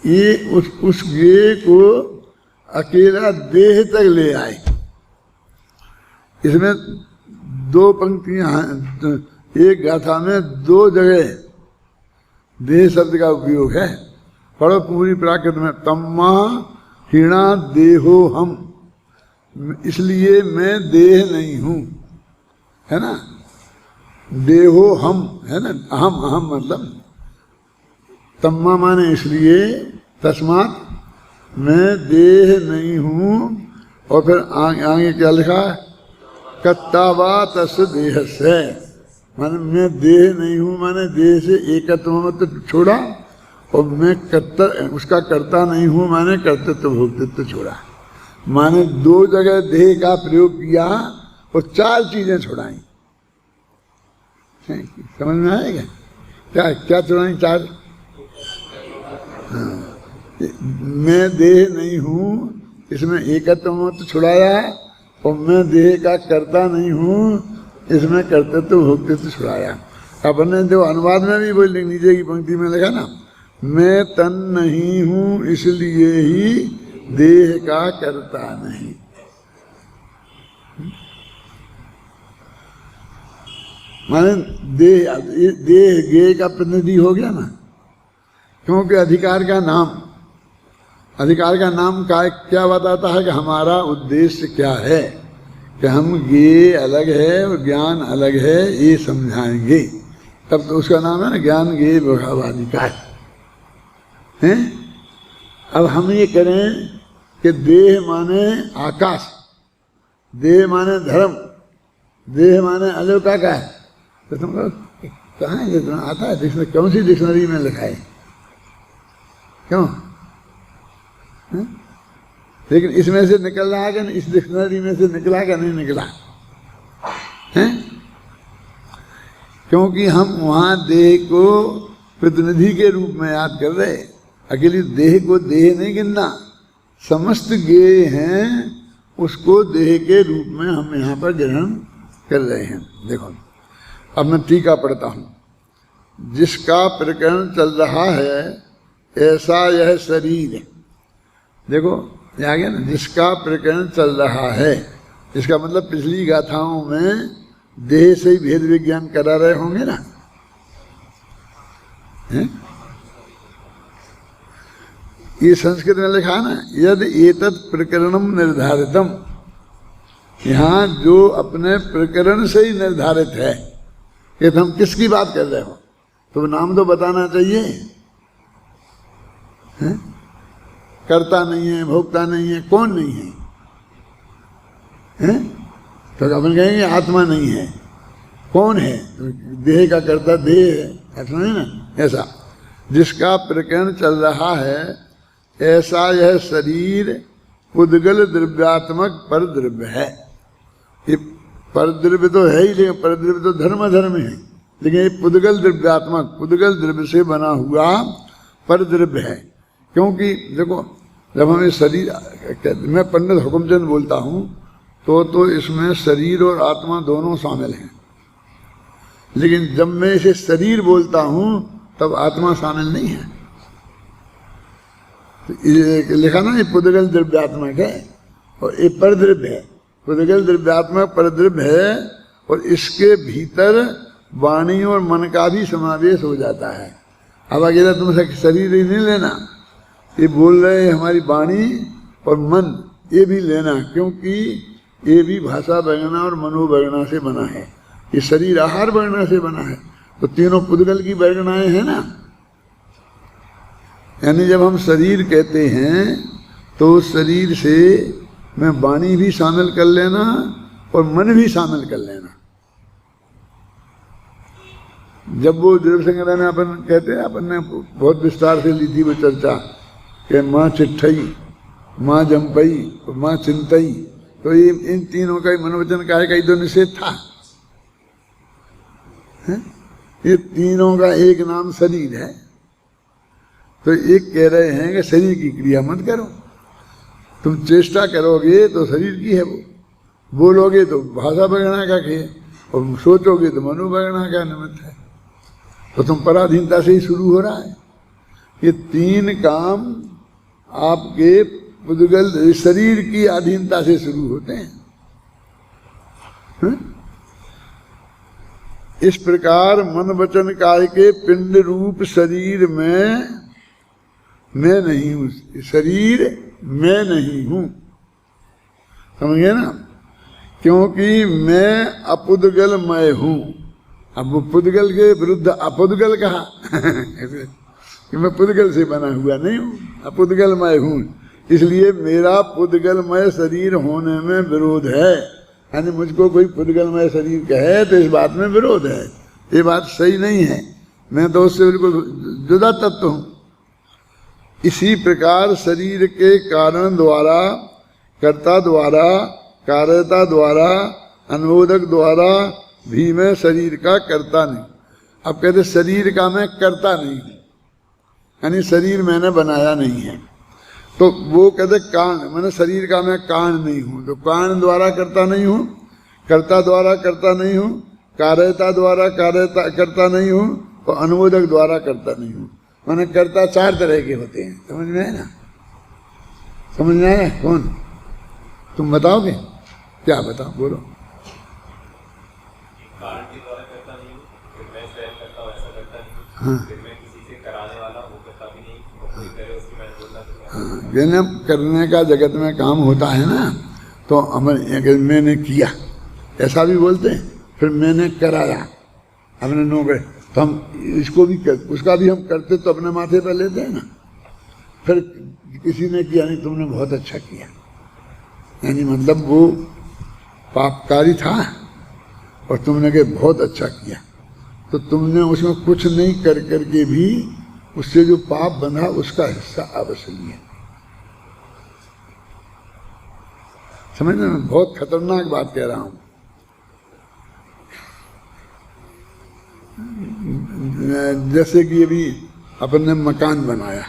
ये उस गे को अकेला देह तक ले आए। इसमें 2 पंक्तियां, एक गाथा में 2 जगह देह शब्द का उपयोग है। पढ़ो पूरी प्राकृत में, तम्मा हीणा देहो हम, इसलिए मैं देह नहीं हूं, है ना। देहो हम है ना, अहम अहम मतलब तम्मा माने इसलिए, तस्मात मैं देह नहीं हूं। और फिर आगे क्या लिखा है, कत्तावा तस् देह से, माने मैं देह नहीं हूं, माने देह से एकत्व मत छोड़ा, और मैं उसका कर्ता नहीं हूं, माने कर्तृत्व भोक्तृत्व छोड़ा। माने 2 जगह देह का प्रयोग किया और 4 चीजें छुड़ाई। समझ में आएगा क्या क्या छुड़ाई 4? हाँ, मैं देह नहीं हूं, इसमें एकत्व मत छुड़ाया, और मैं देह का कर्ता नहीं हूं, इसमें कर्तृत्व भोक्तृत्व छुड़ाया। अपने जो अनुवाद में भी बोल नीचे की पंक्ति में लिखा ना, मैं तन नहीं हूं इसलिए ही देह का कर्ता नहीं। माने देह गे का प्रतिनिधि हो गया ना, क्योंकि अधिकार का नाम का क्या बताता है कि हमारा उद्देश्य क्या है। कि हम ज्ञेय अलग है और ज्ञान अलग है, ये समझाएंगे, तब तो उसका नाम है ना ज्ञान ज्ञेय विभावाधिकार है। अब हम ये करें कि देह माने आकाश, देह माने धर्म, देह माने अलौकिक, तो तुम कहाँ है जितना आता है डिक्शनरी, कौन सी डिक्शनरी में लिखा है, क्यों है? लेकिन इसमें से निकल रहा है कि नहीं, इस डिक्शनरी में से निकला कि नहीं निकला है? क्योंकि हम वहाँ देह को प्रतिनिधि के रूप में याद कर रहे, अकेली देह को देह नहीं गिनना, समस्त ज्ञेय हैं उसको देह के रूप में हम यहाँ पर ग्रहण कर रहे हैं। देखो अब मैं टीका पढ़ता हूँ। जिसका प्रकरण चल रहा है ऐसा यह शरीर, देखो ये आ गया ना, जिसका प्रकरण चल रहा है, इसका मतलब पिछली गाथाओं में देह से ही भेद विज्ञान करा रहे होंगे ना, है? ये संस्कृत में लिखा है ना, यद एतत् प्रकरणम निर्धारितम, यहाँ जो अपने प्रकरण से ही निर्धारित है, ये तो हम किसकी बात कर रहे हो, तो नाम तो बताना चाहिए, है? करता नहीं है, भोगता नहीं है, कौन नहीं है, हैं? तो अपन कहेंगे आत्मा नहीं है, कौन है, देह का करता देह है, ऐसा नहीं ना, ऐसा जिसका प्रकरण चल रहा है ऐसा यह शरीर पुद्गल द्रव्यात्मक पर द्रव्य है। ये पर द्रव्य तो है ही, लेकिन पर द्रव्य तो धर्म धर्म है, लेकिन ये पुद्गल द्रव्यात्मक, पुद्गल द्रव्य से बना हुआ पर द्रव्य है। क्योंकि देखो जब हमें शरीर, मैं पंडित हुकुमचंद बोलता हूँ तो इसमें शरीर और आत्मा दोनों शामिल हैं, लेकिन जब मैं इसे शरीर बोलता हूँ तब आत्मा शामिल नहीं है। तो लिखा ना ये पुद्गल द्रव्यात्मक है और ये परद्रव्य है, पुद्गल द्रव्यात्मक परद्रव्य है, और इसके भीतर वाणी और मन का भी समावेश हो जाता है। अब अकेला तुम शरीर ही नहीं लेना, ये बोल रहे हैं हमारी वाणी और मन, ये भी लेना, क्योंकि ये भी भाषा वर्णना और मनोवर्णना से बना है, ये शरीर आहार वर्णना से बना है, तो तीनों पुद्गल की वर्णनाएं हैं ना। यानी जब हम शरीर कहते हैं तो शरीर से में वाणी भी शामिल कर लेना और मन भी शामिल कर लेना। जब वो द्रव्य संग्रह में अपन कहते हैं, अपन ने बहुत विस्तार से ली थी वो चर्चा कि माँ चिट्ठई, माँ जम्पई और माँ चिंतई, तो ये इन तीनों का ही मनोवचन काय का ही तो निषेध था, है? ये तीनों का एक नाम शरीर है, तो एक कह रहे हैं कि शरीर की क्रिया मत करो, तुम चेष्टा करोगे तो शरीर की है, वो बोलोगे तो भाषा वर्णना का है, और सोचोगे तो मनोवर्णना का निमित्त है, तो तुम पराधीनता से ही शुरू हो रहा है। ये तीन काम आपके पुद्गल शरीर की अधीनता से शुरू होते हैं, इस प्रकार मन वचन काय के पिंड रूप शरीर में मैं नहीं हूं, शरीर मैं नहीं हूं, समझ गए ना, क्योंकि मैं अपुद्गलमय हूं। अब वो पुद्गल के विरुद्ध अपुद्गल कहा कि मैं पुद्गल से बना हुआ नहीं हूं, अपुद्गलमय हूं, इसलिए मेरा पुद्गलमय शरीर होने में विरोध है। यानी मुझको कोई पुद्गलमय शरीर कहे तो इस बात में विरोध है, ये बात सही नहीं है, मैं तो उससे बिल्कुल जुदा तत्व हूं। इसी प्रकार शरीर के कारण द्वारा, कर्ता द्वारा, कार्यता द्वारा, अनुमोदक द्वारा भी मैं शरीर का कर्ता नहीं। अब कहते शरीर का मैं कर्ता नहीं हूं, यानी शरीर मैंने बनाया नहीं है, तो वो कहते कारण, मैंने शरीर का मैं कारण नहीं हूं, तो कारण द्वारा करता नहीं हूं, कर्ता द्वारा करता नहीं हूं, कार्यता द्वारा कार्यता करता नहीं हूं, और अनुमोदक द्वारा करता नहीं हूं। मैंने कर्ता चार तरह के होते हैं, समझ में है ना, समझ में आया? कौन तुम बताओगे? क्या बताओ, बोलो। हाँ हाँ, करने का जगत में काम होता है ना, तो हमें मैंने किया ऐसा भी बोलते हैं, फिर मैंने कराया, हमने नो करे, तो हम इसको भी कर, उसका भी हम करते तो अपने माथे पर लेते हैं ना। फिर किसी ने किया, नहीं तुमने बहुत अच्छा किया, यानी मतलब वो पापकारी था और तुमने के बहुत अच्छा किया, तो तुमने उसमें कुछ नहीं कर करके भी उससे जो पाप बंधा उसका हिस्सा अवश्य लिया। समझ रहे हैं? बहुत खतरनाक बात कह रहा हूं। जैसे कि अभी अपन ने मकान बनाया,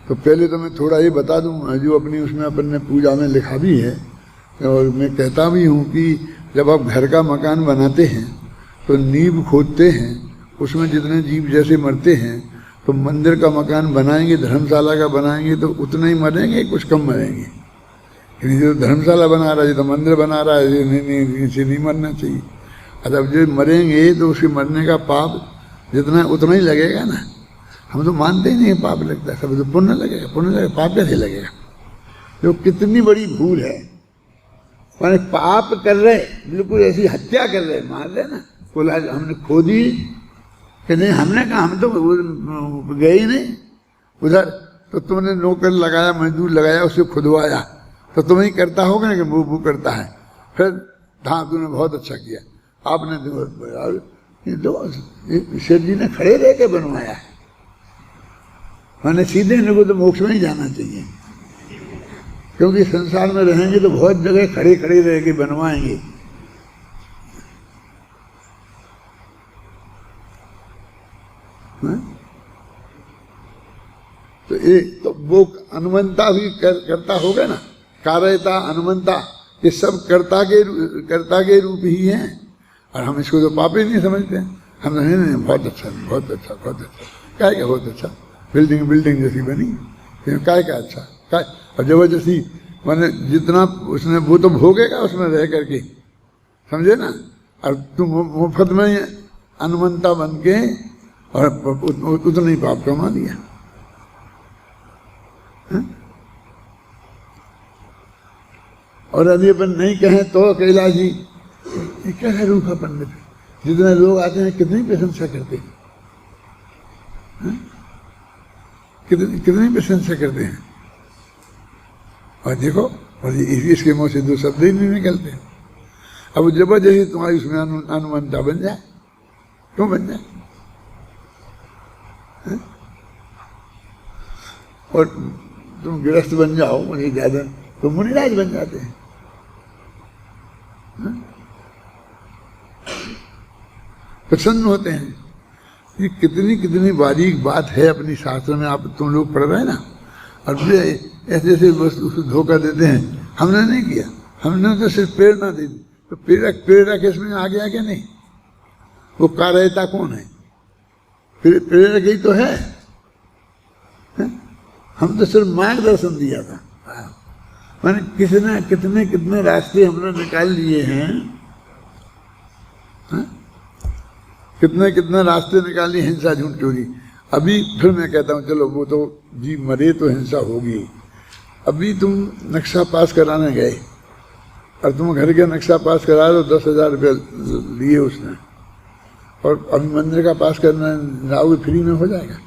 तो पहले तो मैं थोड़ा ये बता दूं, जो अपनी उसमें अपन ने पूजा में लिखा भी है और मैं कहता भी हूँ कि जब आप घर का मकान बनाते हैं तो नींव खोदते हैं, उसमें जितने जीव जैसे मरते हैं, तो मंदिर का मकान बनाएंगे, धर्मशाला का बनाएंगे तो उतने ही मरेंगे, कुछ कम मरेंगे। लेकिन जो धर्मशाला बना रहा है, तो मंदिर बना रहा है, नहीं इसे नहीं मरना चाहिए। अब जो मरेंगे तो उसके मरने का पाप जितना उतना ही लगेगा ना। हम तो मानते ही नहीं पाप लगता है, सब तो पुण्य लगेगा, पुण्य लगेगा, पाप कैसे लगेगा? जो कितनी बड़ी भूल है, माने पाप कर रहे, बिल्कुल ऐसी हत्या कर रहे, मार रहे ना, बोला हमने खोदी कि नहीं, हमने कहा, हम तो गए ही नहीं उधर, तो तुमने नौकर लगाया, मजदूर लगाया, उसे खुदवाया, तो तुम ही करता होगा ना कि वो करता है। फिर हाँ तुमने बहुत अच्छा किया, आपने शेर जी ने खड़े रह के बनवाया है, मैंने सीधे इनको तो मोक्ष में ही जाना चाहिए, क्योंकि संसार में रहेंगे तो बहुत जगह खड़े खड़े रह के बनवाएंगे। तो एक तो वो अनुमंता भी करता होगा ना, कार्यता अनुमंता, ये सब कर्ता के रूप ही हैं, और हम इसको तो पाप ही नहीं समझते। हम नहीं बहुत अच्छा, बहुत अच्छा, बहुत अच्छा, क्या क्या बहुत अच्छा, बिल्डिंग जैसी बनी, क्या क्या अच्छा, क्या, और जबरदस्ती मैंने जितना उसने वो तो भोगेगा उसमें रह करके, समझे ना। और तुम मुफ्त में अनुमंता बन के और उतना ही पाप कमा लिया। और यदि अपन नहीं कहें तो कैलाश जी ये क्या है रूखा पंडित, जितने लोग आते हैं कितनी प्रशंसा करते हैं, कितनी प्रशंसा करते हैं, और देखो और इसके मुंह से दो शब्द ही नहीं निकलते। अब जबरदस्ती तुम्हारी उसमें अनुमंता बन जाए, क्यों बन जाए? और तुम गृहस्थ बन जाओ, मुझे ज्यादा तो मुनिराज बन जाते हैं। प्रसन्न होते हैं। ये कितनी कितनी बारीक बात है अपनी शास्त्र में, आप तुम लोग पढ़ रहे हैं ना, और ऐसे ऐसे बस उसको धोखा देते हैं। हमने नहीं किया, हमने तो सिर्फ प्रेरणा दी, तो प्रेरक इसमें आ गया क्या नहीं? वो कार्यता कौन है? प्रेरक ही तो है, हम तो सिर्फ मार्गदर्शन दिया था। मैंने किसने कितने कितने रास्ते हमने निकाल लिए हैं, कितने कितने रास्ते निकाल लिए, हिंसा झूठ चोरी। अभी फिर मैं कहता हूँ चलो वो तो जी मरे तो हिंसा होगी। अभी तुम नक्शा पास कराने गए और तुम घर के नक्शा पास करा दो, 10,000 रुपये लिए उसने, और अभी मंदिर का पास करना जाओगे फ्री में हो जाएगा,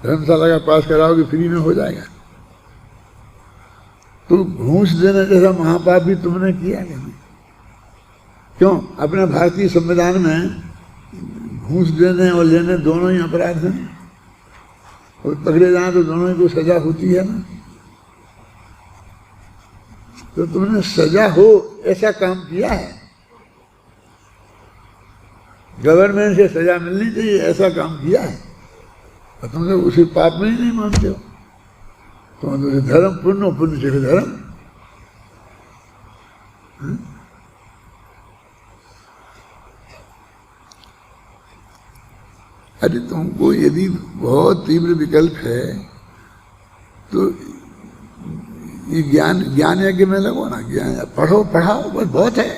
धर्मशाला का पास कराओगे फ्री में हो जाएगा। तो घूस देने जैसा महापाप भी तुमने किया नहीं? क्यों? अपने भारतीय संविधान में घूस देने और लेने दोनों ही अपराध हैं, और पकड़े जाए तो दोनों ही को सजा होती है ना। तो तुमने सजा हो ऐसा काम किया है, गवर्नमेंट से सजा मिलनी चाहिए ऐसा काम किया है, और तुम तो उसे पाप में ही नहीं मानते हो। तो धर्म पुण्य, पुण्य से धर्म। अरे तुमको यदि बहुत तीव्र विकल्प है तो ये ज्ञान यज्ञ में लगो ना, ज्ञान पढ़ाओ, बस बहुत है,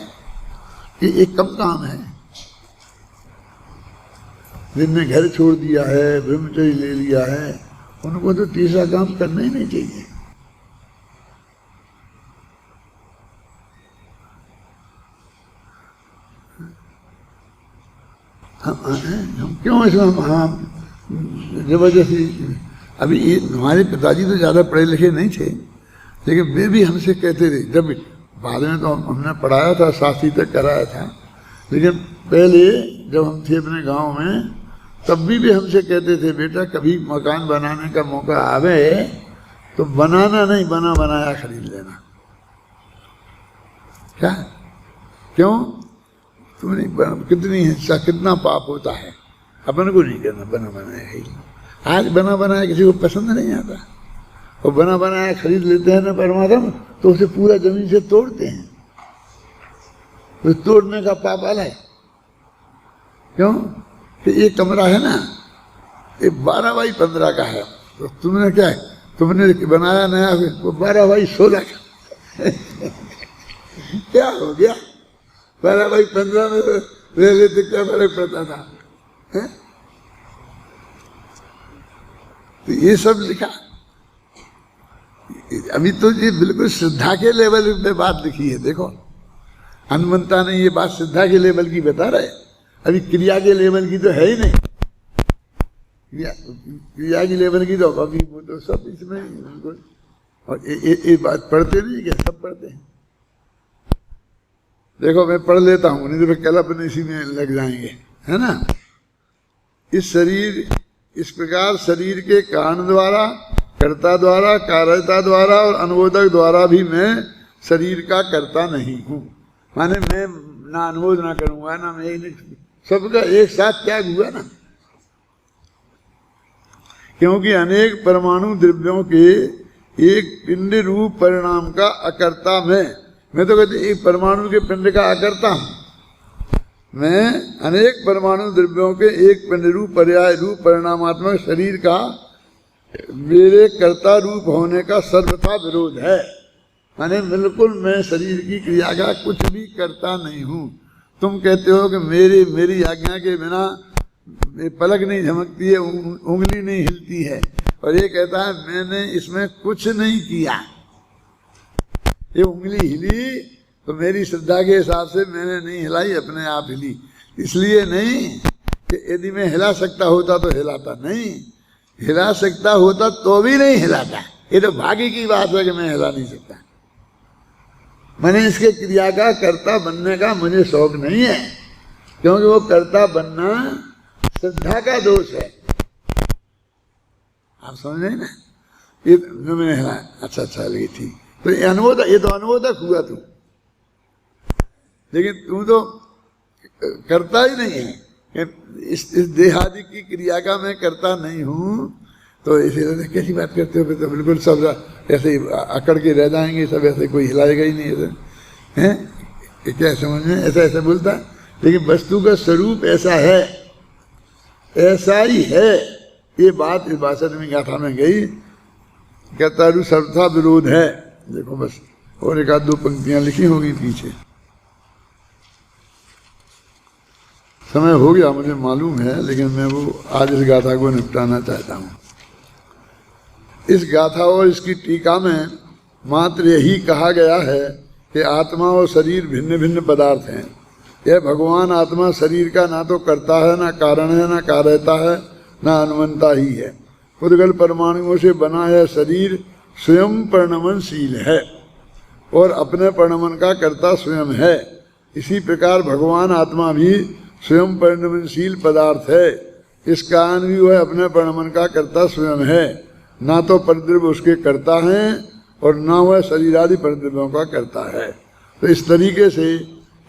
ये एक कम काम है। जिनने घर छोड़ दिया है, ब्रह्मचर्य ले लिया है, उनको तो तीसरा काम करना ही नहीं चाहिए। हम क्यों इसमें हम जबरदस्ती। अभी ये हमारे पिताजी तो ज़्यादा पढ़े लिखे नहीं थे, लेकिन वे भी हमसे कहते थे, जब बाद में तो हमने पढ़ाया था, शास्त्री तक कराया था, लेकिन पहले जब हम थे अपने गांव में तब भी हमसे कहते थे, बेटा कभी मकान बनाने का मौका आवे तो बनाना नहीं, बना बनाया खरीद लेना। क्या? क्यों? तुमने कितनी हिंसा, कितना पाप होता है, अपन को नहीं करना बना बनाया खरीद। आज बना बनाया किसी को पसंद नहीं आता, और बना बनाया खरीद लेते हैं ना परमात्मा, तो उसे पूरा जमीन से तोड़ते हैं। तो तोड़ने का पाप अलग। क्यों? कि एक कमरा है ना, ये 12x15 का है, तो तुमने क्या है, तुमने बनाया नया वो 12x16 का क्या हो गया? 12x15 में रह लेते क्या फर्क पड़ता था, है? तो ये सब लिखा। अभी तो ये बिल्कुल श्रद्धा के लेवल पे बात लिखी है। देखो हनुमंता ने ये बात श्रद्धा के लेवल की बता रहे, अभी क्रिया के लेवल की तो है ही नहीं। क्रिया की लेवल की तो अभी वो तो सब इसमें बिल्कुल। और ये बात पढ़ते नहीं क्या? सब पढ़ते हैं। देखो मैं पढ़ लेता हूँ, नहीं तो कल अपने इसी में लग जाएंगे, है ना। इस शरीर, इस प्रकार शरीर के कारण द्वारा, कर्ता द्वारा, कार्यता द्वारा और अनुमोदक द्वारा भी मैं शरीर का कर्ता नहीं हूँ। माने मैं ना अनुमोद ना करूंगा ना मैं, सबका एक साथ त्याग हुआ ना। क्योंकि अनेक परमाणु द्रव्यों के एक पिंड रूप परिणाम का अकर्ता मैं तो कहते एक परमाणु के पिंड का अकर्ता हूं। मैं अनेक परमाणु द्रव्यों के एक पिंड रूप पर्याय रूप परिणामात्मक शरीर का मेरे कर्ता रूप होने का सर्वथा विरोध है। माने बिल्कुल मैं शरीर की क्रिया का कुछ भी करता नहीं हूँ। तुम कहते हो कि मेरी आज्ञा के बिना पलक नहीं झमकती है, उंगली नहीं हिलती है, और ये कहता है मैंने इसमें कुछ नहीं किया। ये उंगली हिली तो मेरी श्रद्धा के हिसाब से मैंने नहीं हिलाई, अपने आप हिली। इसलिए नहीं कि यदि मैं हिला सकता होता तो हिलाता, नहीं हिला सकता होता तो भी नहीं हिलाता। ये तो भाग्य की बात है कि मैं हिला नहीं सकता। मैंने इसके क्रिया का कर्ता बनने का मुझे शौक नहीं है, क्योंकि वो कर्ता बनना श्रद्धा का दोष है। आप समझ रहे ना। ये जो मैंने हिला, अच्छा लगी थी, तो ये अनुमोदक, ये तो अनुमोदक हुआ तू, लेकिन तू तो करता ही नहीं है। इस देहादि की क्रिया का मैं करता नहीं हूँ, तो इसीलिए कैसी बात करते हो? तो बिल्कुल सब ऐसे ही अकड़ के रह जाएंगे, सब ऐसे कोई हिलाएगा ही नहीं। ऐसे हैं क्या समझ में? ऐसा बोलता, लेकिन वस्तु का स्वरूप ऐसा है, ऐसा ही है। ये बात इस भाषण में गाथा में गई, कर्तारु सर्वथा विरोध है। देखो बस और एक आध दो पंक्तियां लिखी होगी पीछे। समय हो गया मुझे मालूम है, लेकिन मैं वो आज इस गाथा को निपटाना चाहता हूँ। इस गाथा और इसकी टीका में मात्र यही कहा गया है कि आत्मा और शरीर भिन्न भिन्न पदार्थ हैं। यह भगवान आत्मा शरीर का ना तो करता है, ना कारण है, ना कार्यता है, ना अनुमंता ही है। उद्गल परमाणुओं से बना यह शरीर स्वयं परिणमनशील है और अपने परिणमन का कर्ता स्वयं है। इसी प्रकार भगवान आत्मा भी स्वयं परिणमनशील पदार्थ है। इस कारण भी वह अपने परिणमन का कर्ता स्वयं है। ना तो परिद्रव्य उसके कर्ता हैं और ना वह शरीर आदि परिद्रव्यों का कर्ता है। तो इस तरीके से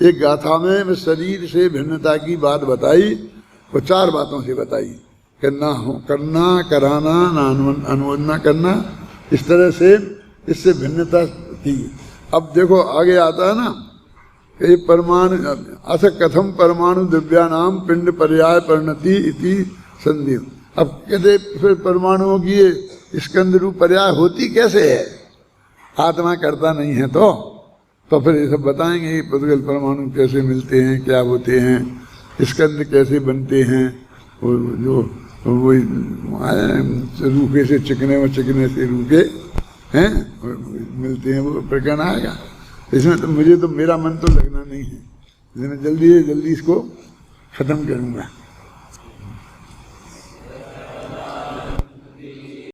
एक गाथा में शरीर से भिन्नता की बात बताई, वो चार बातों से बताई कि ना हो करना, कराना, ना अनुमोदना करना, इस तरह से इससे भिन्नता थी। अब देखो आगे आता है ना कि परमाणु अथ कथम परमाणु द्रव्यानाम पिंड पर्याय परिणति इति संधि। अब कहते फिर परमाणुओं की स्कंद रूप पर्याय होती कैसे है? आत्मा करता नहीं है तो फिर ये सब बताएंगे कि पुद्गल परमाणु कैसे मिलते हैं, क्या होते हैं, स्कंद कैसे बनते हैं, वो जो वही रूखे से चिकने और चिकने से रूखे हैं मिलते हैं, वो प्रकरण आएगा। इसमें तो मुझे तो मेरा मन तो लगना नहीं है, इसलिए मैं जल्दी से जल्दी इसको खत्म करूंगा।